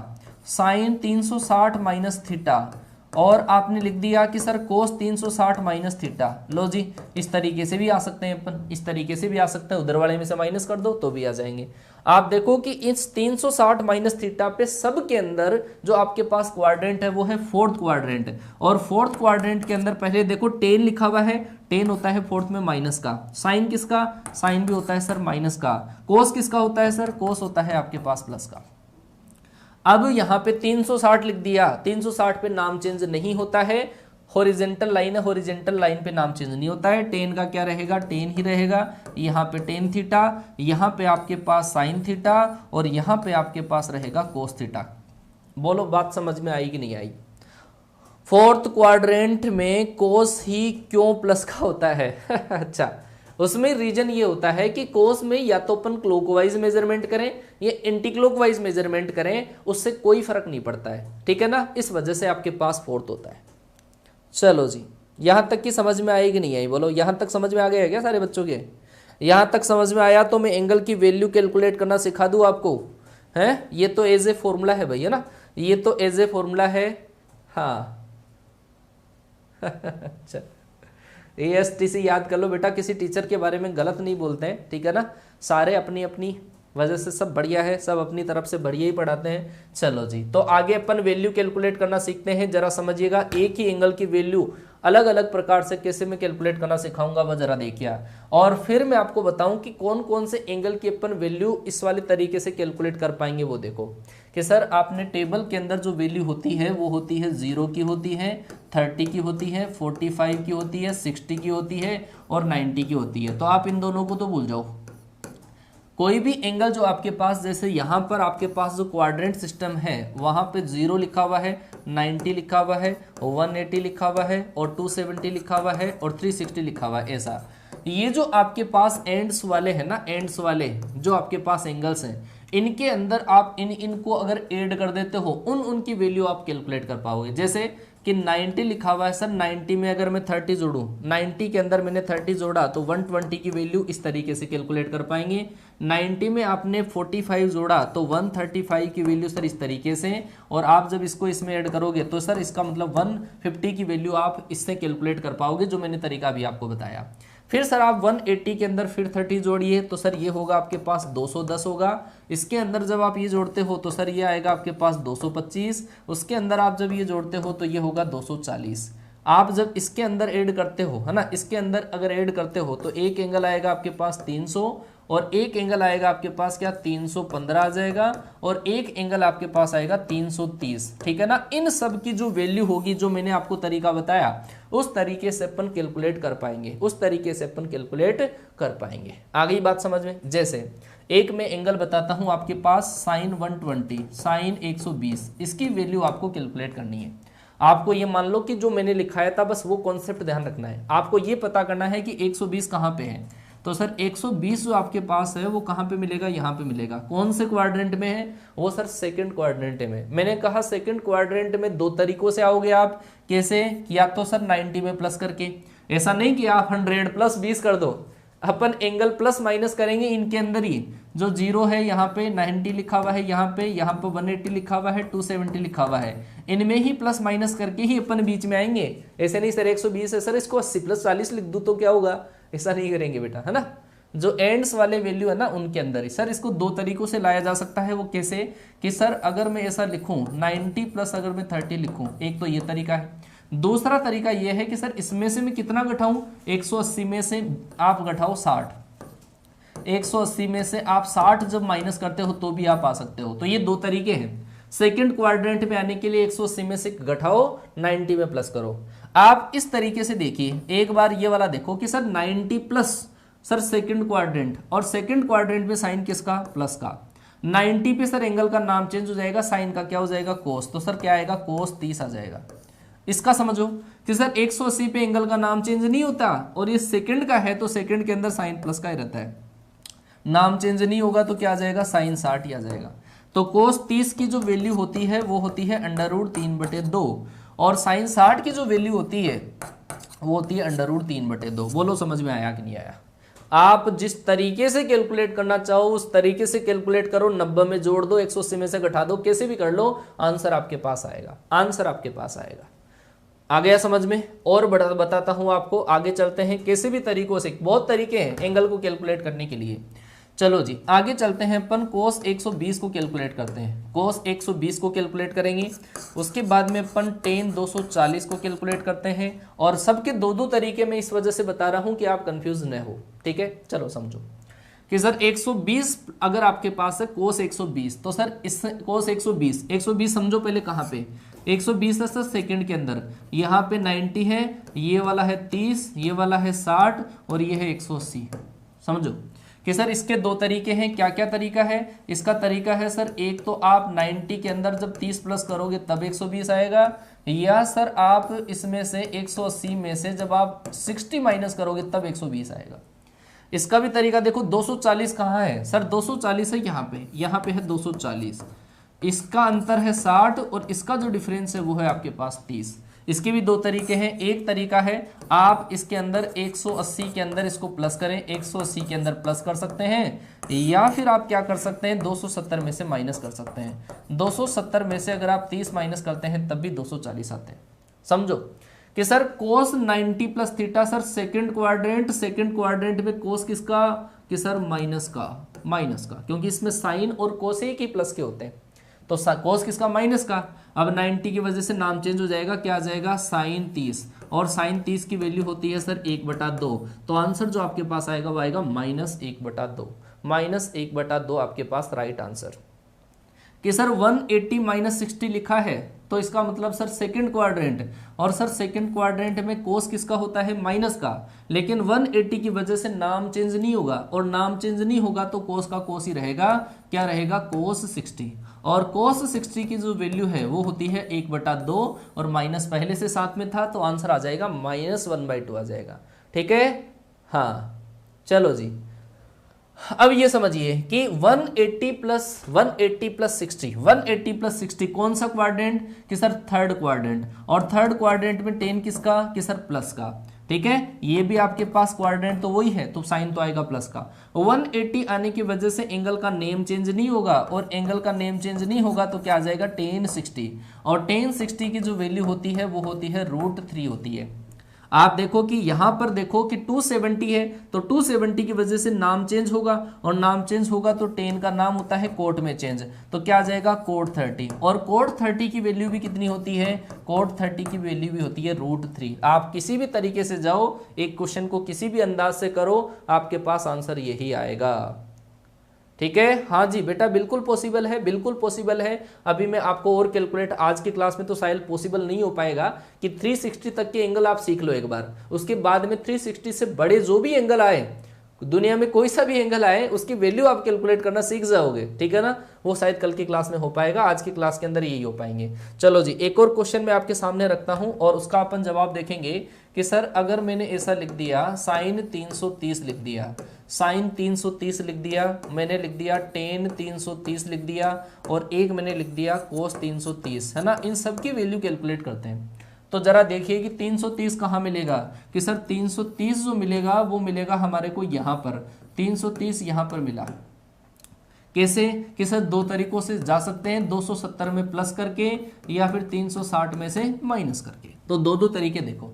sine 360 minus theta, और आपने लिख दिया कि सर कोस 360 माइनस थीटा। लो जी, इस तरीके से भी आ सकते हैं अपन, इस तरीके से भी आ सकते हैं, उधर वाले में से माइनस कर दो तो भी आ जाएंगे। आप देखो कि इस 360 माइनस थीटा पे सब के अंदर जो आपके पास क्वाड्रेंट है वो है फोर्थ क्वाड्रेंट, और फोर्थ क्वाड्रेंट के अंदर पहले देखो टेन लिखा हुआ है, टेन होता है फोर्थ में माइनस का, साइन किसका, साइन भी होता है सर माइनस का, कोस किसका होता है सर, कोस होता है आपके पास प्लस का। अब यहां पे 360 लिख दिया, 360 पे नाम चेंज नहीं होता है, हॉरिजेंटल लाइन है, हॉरिजेंटल लाइन पे नाम चेंज नहीं होता है, टेन का क्या रहेगा, टेन ही रहेगा। यहाँ पे टेन थीटा, यहाँ पे आपके पास साइन थीटा, और यहाँ पे आपके पास रहेगा कोस थीटा। बोलो बात समझ में आई कि नहीं आई। फोर्थ क्वाड्रेंट में कोस ही क्यों प्लस का होता है अच्छा, उसमें रीजन ये होता है कि कोस में या तो अपन क्लॉकवाइज मेजरमेंट करें या एंटी क्लॉकवाइज मेजरमेंट करें, उससे कोई फर्क नहीं पड़ता है, ठीक है ना, इस वजह से आपके पास फोर्थ होता है। चलो जी, यहां तक की समझ में आई कि नहीं आई, बोलो यहां तक समझ में आ गया क्या सारे बच्चों के। यहां तक समझ में आया तो मैं एंगल की वैल्यू कैलकुलेट करना सिखा दूं आपको, है ये तो एज ए फॉर्मूला है भैया ना, ये तो एज ए फॉर्मूला है। हाँ अच्छा, ASTC याद कर लो बेटा, किसी टीचर के बारे में गलत नहीं बोलते हैं, ठीक है ना, सारे अपनी अपनी वजह से सब बढ़िया है, सब अपनी तरफ से बढ़िया ही पढ़ाते हैं। चलो जी, तो आगे अपन वैल्यू कैलकुलेट करना सीखते हैं। जरा समझिएगा, एक ही एंगल की वैल्यू अलग अलग प्रकार से कैसे मैं कैलकुलेट करना सिखाऊंगा वह जरा देखिए, और फिर मैं आपको बताऊं कि कौन कौन से एंगल की अपन वैल्यू इस वाले तरीके से कैलकुलेट कर पाएंगे। वो देखो कि सर आपने टेबल के अंदर जो वैल्यू होती है वो होती है 0 की होती है, 30 की होती है, 45 की होती है, 60 की होती है और 90 की होती है। तो आप इन दोनों को तो भूल जाओ, कोई भी एंगल जो आपके पास, जैसे यहाँ पर आपके पास जो क्वाड्रेंट सिस्टम है वहाँ पे 0 लिखा हुआ है, 90 लिखा हुआ है, 180 लिखा हुआ है और 270 लिखा हुआ है और 360 लिखा हुआ है। ऐसा ये जो आपके पास एंड्स वाले हैं ना, एंड्स वाले जो आपके पास एंगल्स हैं, इनके अंदर आप इनको अगर ऐड कर देते हो उनकी वैल्यू आप कैलकुलेट कर पाओगे। जैसे कि 90 लिखा हुआ है सर, 90 में अगर मैं 30 जोड़ूं, 90 के अंदर मैंने 30 जोड़ा तो 120 की वैल्यू इस तरीके से कैलकुलेट कर पाएंगे। 90 में आपने 45 जोड़ा तो 135 की वैल्यू सर इस तरीके से, और आप जब इसको इसमें ऐड करोगे तो सर इसका मतलब 150 की वैल्यू आप इससे कैलकुलेट कर पाओगे, जो मैंने तरीका अभी आपको बताया। फिर सर आप 180 के अंदर फिर 30 जोड़िए तो सर ये होगा आपके पास 210 होगा। इसके अंदर जब आप ये जोड़ते हो तो सर ये आएगा आपके पास 225। उसके अंदर आप जब ये जोड़ते हो तो ये होगा 240। आप जब इसके अंदर ऐड करते हो, है ना, इसके अंदर अगर ऐड करते हो तो एक एंगल आएगा आपके पास 300 और एक एंगल आएगा आपके पास क्या 315 आ जाएगा, और एक एंगल आपके पास आएगा 330। ठीक है ना। इन सब की जो वैल्यू होगी, जो मैंने आपको तरीका बताया, उस तरीके से अपन कैलकुलेट कर पाएंगे, उस तरीके से अपन कैलकुलेट कर पाएंगे। आ गई बात समझ में। जैसे एक मैं एंगल बताता हूं आपके पास साइन 120, साइन 120, इसकी वैल्यू आपको कैलकुलेट करनी है। आपको ये मान लो कि जो मैंने लिखाया था बस वो कॉन्सेप्ट ध्यान रखना है। आपको ये पता करना है कि 120 कहाँ पे है, तो सर 120 जो आपके पास है वो कहाँ पे मिलेगा, यहाँ पे मिलेगा। कौन से क्वाड्रेंट में है वो सर सेकंड क्वाड्रेंट में। मैंने कहा सेकंड क्वाड्रेंट में दो तरीकों से आओगे आप। कैसे कि आप तो सर 90 में प्लस करके, ऐसा नहीं कि आप 100 प्लस 20 कर दो, अपन एंगल प्लस माइनस करेंगे इनके अंदर ही। जो 0 है यहाँ पे 90 लिखा हुआ है, यहाँ पे 180 लिखा हुआ है, 270 लिखा हुआ है, इनमें ही प्लस माइनस करके ही अपन बीच में आएंगे। ऐसे नहीं सर 120 है सर इसको 80 + 40 लिख दूं तो क्या होगा, ऐसा नहीं करेंगे बेटा, है ना। जो एंड्स वाले वैल्यू है ना उनके अंदर ही सर इसको दो तरीकों से लाया जा सकता है। वो कैसे कि सर अगर मैं ऐसा लिखूं 90 प्लस अगर मैं 30 लिखूं, एक तो ये तरीका है। दूसरा तरीका यह है कि सर इसमें से मैं कितना घटाऊं, 180 में से आप घटाओ 60, 180 में से आप 60 जब माइनस करते हो तो भी आप आ सकते हो। तो ये दो तरीके हैं। सेकंड क्वाड्रेंट में आने के लिए 180 में से घटाओ, 90 में प्लस करो। आप इस तरीके से देखिए, एक बार ये वाला देखो कि sir 90 plus sir second quadrant, और सेकंड क्वाड्रेंट में साइन किसका, प्लस का। 90 पे सर एंगल का नाम चेंज हो जाएगा, साइन का क्या हो जाएगा, कोस। तो सर क्या आएगा, कोस 30 आ जाएगा। इसका समझो कि सर 180 पे एंगल का नाम चेंज नहीं होता, और ये सेकंड का है तो सेकंड के अंदर साइन प्लस का ही रहता है, नाम चेंज नहीं होगा तो क्या आ जाएगा, साइन 60 ही आ जाएगा। तो कोस 30 की जो वैल्यू होती है वो होती है √3/2, और साइन 60 की जो वैल्यू होती है वो होती है √3/2। बोलो समझ में आया कि नहीं आया। आप जिस तरीके से कैलकुलेट करना चाहो उस तरीके से कैलकुलेट करो, 90 में जोड़ दो, 180 में से घटा दो, कैसे भी कर लो, आंसर आपके पास आएगा, आंसर आपके पास आएगा। आ गया समझ में। और बताता हूं आपको, आगे चलते हैं कैसे भी तरीकों से, बहुत तरीके हैं एंगल को कैलकुलेट करने के लिए। चलो जी आगे चलते हैं, अपन कोस 120 को कैलकुलेट करते हैं। कोस 120 को कैलकुलेट करेंगे, उसके बाद में अपन टेन 240 को कैलकुलेट करते हैं। और सबके दो दो तरीके में इस वजह से बता रहा हूं कि आप कंफ्यूज न हो, ठीक है। चलो समझो कि सर 120 अगर आपके पास है कोस 120, तो सर इस कोस 120 समझो पहले कहाँ पे, 120 है सर सेकंड के अंदर, यहाँ पे 90 है, ये वाला है 30, ये वाला है 60 और ये है 180। समझो कि सर इसके दो तरीके हैं। क्या क्या तरीका है इसका, तरीका है सर एक तो आप 90 के अंदर जब 30 प्लस करोगे तब 120 आएगा, या सर आप इसमें से 180 में से जब आप 60 माइनस करोगे तब 120 आएगा। इसका भी तरीका देखो, 240 कहाँ है सर, 240 है यहाँ पे है 240, इसका अंतर है 60 और इसका जो डिफरेंस है वो है आपके पास 30। इसके भी दो तरीके हैं। एक तरीका है आप इसके अंदर 180 के अंदर इसको प्लस करें, 180 के अंदर प्लस कर सकते हैं, या फिर आप क्या कर सकते हैं 270 में से माइनस कर सकते हैं। 270 में से अगर आप 30 माइनस करते हैं तब भी 240 आते हैं। समझो कि सर कोस 90 plus theta, sir second quadrant में कोस किसका, कि सर माइनस का, क्योंकि इसमें साइन और कोस एक ही प्लस के होते हैं, तो कोस किसका, माइनस का। अब 90 की वजह से नाम चेंज हो जाएगा, क्या आ जाएगा, साइन 30, और साइन 30 की वैल्यू होती है सर 1/2। तो आंसर जो आपके पास आएगा वो आएगा -1/2, -1/2 आपके पास राइट आंसर। कि सर 180 - 60 लिखा है तो इसका मतलब सर सेकंड क्वाड्रेंट, और सर सेकंड क्वाड्रेंट में कोस किसका होता है, माइनस का, लेकिन 180 की वजह से नाम चेंज नहीं होगा, और नाम चेंज नहीं होगा तो कोस का कोस ही रहेगा, क्या रहेगा, कोस 60। और कोस 60 की जो वैल्यू है वो होती है 1/2, और माइनस पहले से साथ में था तो आंसर आ जाएगा -1/2 आ जाएगा। ठीक है, हाँ चलो जी। अब ये समझिए कि 180 प्लस 60, 180 प्लस 60 कौन सा क्वाड्रेंट, कि सर थर्ड क्वाड्रेंट, और थर्ड क्वाड्रेंट में 10 किसका, कि सर प्लस का। ठीक है, ये भी आपके पास क्वाड्रेंट तो वही है, तो साइन तो आएगा प्लस का। 180 आने की वजह से एंगल का नेम चेंज नहीं होगा, और एंगल का नेम चेंज नहीं होगा तो क्या आ जाएगा, tan 60, और tan 60 की जो वैल्यू होती है वो होती है √3 होती है। आप देखो कि यहां पर देखो कि 270 है, तो 270 की वजह से नाम चेंज होगा, और नाम चेंज होगा तो 10 का नाम होता है कोट में चेंज, तो क्या आ जाएगा, कोट 30, और कोट 30 की वैल्यू भी कितनी होती है, कोट 30 की वैल्यू भी होती है √3। आप किसी भी तरीके से जाओ, एक क्वेश्चन को किसी भी अंदाज से करो, आपके पास आंसर यही आएगा। ठीक है, हाँ जी बेटा, बिल्कुल पॉसिबल है, बिल्कुल पॉसिबल है। अभी मैं आपको और कैलकुलेट, आज की क्लास में तो शायद पॉसिबल नहीं हो पाएगा कि 360 तक के एंगल आप सीख लो एक बार, उसके बाद में 360 से बड़े जो भी एंगल आए, दुनिया में कोई सा भी एंगल आए, उसकी वैल्यू आप कैलकुलेट करना सीख जाओगे। ठीक है ना, वो शायद कल की क्लास में हो पाएगा, आज की क्लास के अंदर यही हो पाएंगे। चलो जी, एक और क्वेश्चन मैं आपके सामने रखता हूं और उसका अपन जवाब देखेंगे कि सर अगर मैंने ऐसा लिख दिया, साइन 330 लिख दिया, साइन 330 लिख दिया, मैंने लिख दिया टेन 330 लिख दिया, और एक मैंने लिख दिया कोस 330, है ना, इन सब की वैल्यू कैलकुलेट करते हैं। तो जरा देखिए कि 330 कहाँ मिलेगा, कि सर 330 जो मिलेगा वो मिलेगा हमारे को यहाँ पर, 330 यहाँ पर मिला। कैसे, कि सर दो तरीकों से जा सकते हैं, 270 में प्लस करके या फिर 360 में से माइनस करके। तो दो तरीके देखो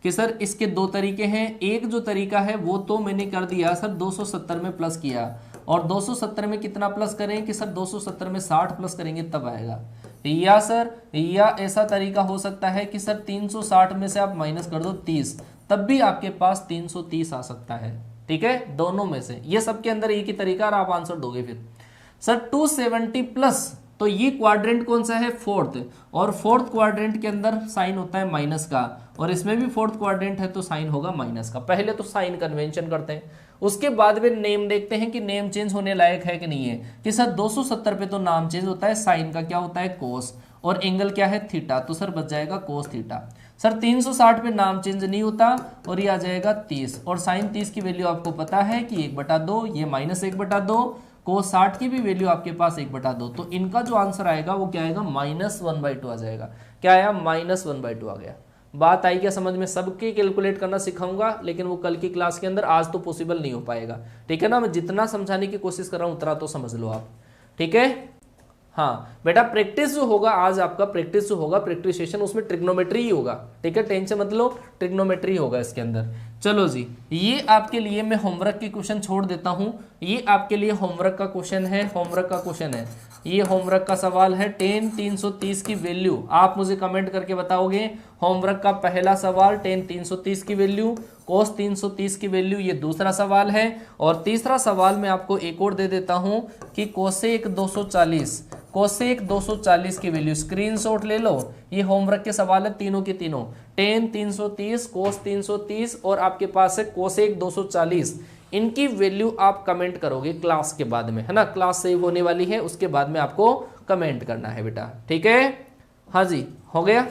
कि सर इसके दो तरीके हैं। एक जो तरीका है वो तो मैंने कर दिया सर, 270 में प्लस किया, और 270 में कितना प्लस करें, कि सर 270 में 60 प्लस करेंगे तब आएगा। या सर या ऐसा तरीका हो सकता है कि सर 360 में से आप माइनस कर दो 30, तब भी आपके पास 330 आ सकता है। ठीक है, दोनों में से ये सबके अंदर एक ही तरीका, और आप आंसर दोगे। फिर सर 270 प्लस, तो ये क्वाड्रेंट कौन सा है, फोर्थ, और फोर्थ क्वाड्रेंट के अंदर साइन होता है माइनस का, और इसमें भी फोर्थ क्वाड्रेंट है तो साइन होगा माइनस का। पहले तो साइन कन्वेंशन करते हैं, उसके बाद में नेम देखते हैं कि नेम चेंज होने लायक है कि नहीं है। कि सर 270 पे तो नाम चेंज होता है, साइन का क्या होता है, कोस, और एंगल क्या है, थीटा, तो सर बच जाएगा कोस थीटा। सर 360 पे नाम चेंज नहीं होता, और ये आ जाएगा 30, और साइन 30 की वैल्यू आपको पता है कि 1/2, ये -1/2, कोस 60 की भी वैल्यू आपके पास 1/2, तो इनका जो आंसर आएगा वो क्या आएगा, -1/2 आ जाएगा। क्या आया, -1/2 आ गया। बात आई क्या समझ में, सबके कैलकुलेट करना सिखाऊंगा, लेकिन वो कल की क्लास के अंदर, आज तो पॉसिबल नहीं हो पाएगा। ठीक है ना, मैं जितना समझाने की कोशिश कर रहा हूं उतना तो समझ लो आप। ठीक है, हाँ बेटा, प्रैक्टिस जो होगा आज आपका, प्रैक्टिस जो होगा, प्रैक्टिस सेशन, उसमें ट्रिग्नोमेट्री ही होगा। ठीक है, टेंशन मत लो, ट्रिग्नोमेट्री होगा इसके अंदर। चलो जी, ये आपके लिए मैं होमवर्क की क्वेश्चन छोड़ देता हूं, ये आपके लिए होमवर्क का क्वेश्चन है, होमवर्क का क्वेश्चन है, ये होमवर्क का सवाल है। tan 330 की वैल्यू आप मुझे कमेंट करके बताओगे। होमवर्क का पहला सवाल tan 330 की वैल्यू, cos 330 की वैल्यू, ये दूसरा सवाल है। और तीसरा सवाल मैं आपको एक और दे देता हूं कि कोसेक 240, कोसेक 240 की वैल्यू, स्क्रीनशॉट ले लो। ये होमवर्क के सवाल है तीनों के तीनों, tan 330, cos 330 और आपके पास है कोसेक 240। इनकी वैल्यू आप कमेंट करोगे क्लास के बाद में, है ना, क्लास सेव होने वाली है, उसके बाद में आपको कमेंट करना है बेटा। ठीक है, हाँ जी, हो गया।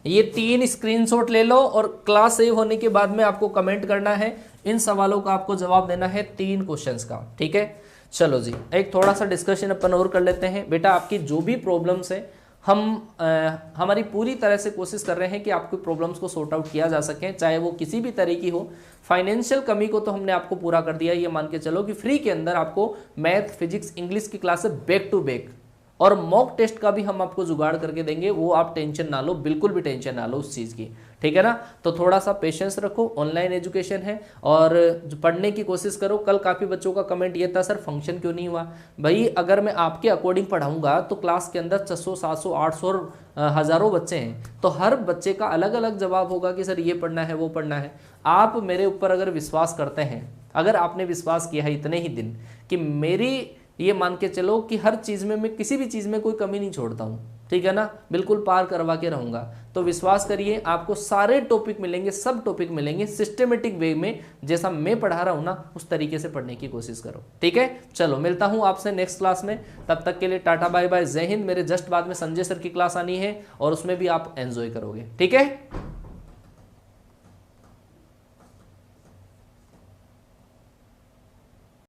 ये 3 स्क्रीनशॉट ले लो, और क्लास सेव होने के बाद में आपको कमेंट करना है। इन सवालों का आपको जवाब देना है 3 क्वेश्चंस का। ठीक है, चलो जी, एक थोड़ा सा डिस्कशन अपन और कर लेते हैं। बेटा आपकी जो भी प्रॉब्लम्स है, हमारी पूरी तरह से कोशिश कर रहे हैं कि आपकी प्रॉब्लम्स को सॉर्ट आउट किया जा सके, चाहे वो किसी भी तरह की हो। फाइनेंशियल कमी को तो हमने आपको पूरा कर दिया, ये मान के चलो कि फ्री के अंदर आपको मैथ, फिजिक्स, इंग्लिश की क्लासेस बैक टू बैक, और मॉक टेस्ट का भी हम आपको जुगाड़ करके देंगे, वो आप टेंशन ना लो, बिल्कुल भी टेंशन ना लो उस चीज़ की। ठीक है ना, तो थोड़ा सा पेशेंस रखो, ऑनलाइन एजुकेशन है, और पढ़ने की कोशिश करो। कल काफ़ी बच्चों का कमेंट ये था, सर फंक्शन क्यों नहीं हुआ। भाई अगर मैं आपके अकॉर्डिंग पढ़ाऊंगा तो क्लास के अंदर 600, 700, 800 और हज़ारों बच्चे हैं, तो हर बच्चे का अलग अलग जवाब होगा कि सर ये पढ़ना है, वो पढ़ना है। आप मेरे ऊपर अगर विश्वास करते हैं, अगर आपने विश्वास किया है इतने ही दिन कि मेरी, ये मान के चलो कि हर चीज़ में मैं किसी भी चीज़ में कोई कमी नहीं छोड़ता हूँ, ठीक है ना, बिल्कुल पार करवा के रहूंगा। तो विश्वास करिए आपको सारे टॉपिक मिलेंगे, सब टॉपिक मिलेंगे सिस्टमेटिक वे में, जैसा मैं पढ़ा रहा हूं ना उस तरीके से पढ़ने की कोशिश करो। ठीक है, चलो मिलता हूं आपसे नेक्स्ट क्लास में, तब तक के लिए टाटा बाय बाय, जय हिंद। मेरे जस्ट बाद में संजय सर की क्लास आनी है और उसमें भी आप एंजॉय करोगे। ठीक है।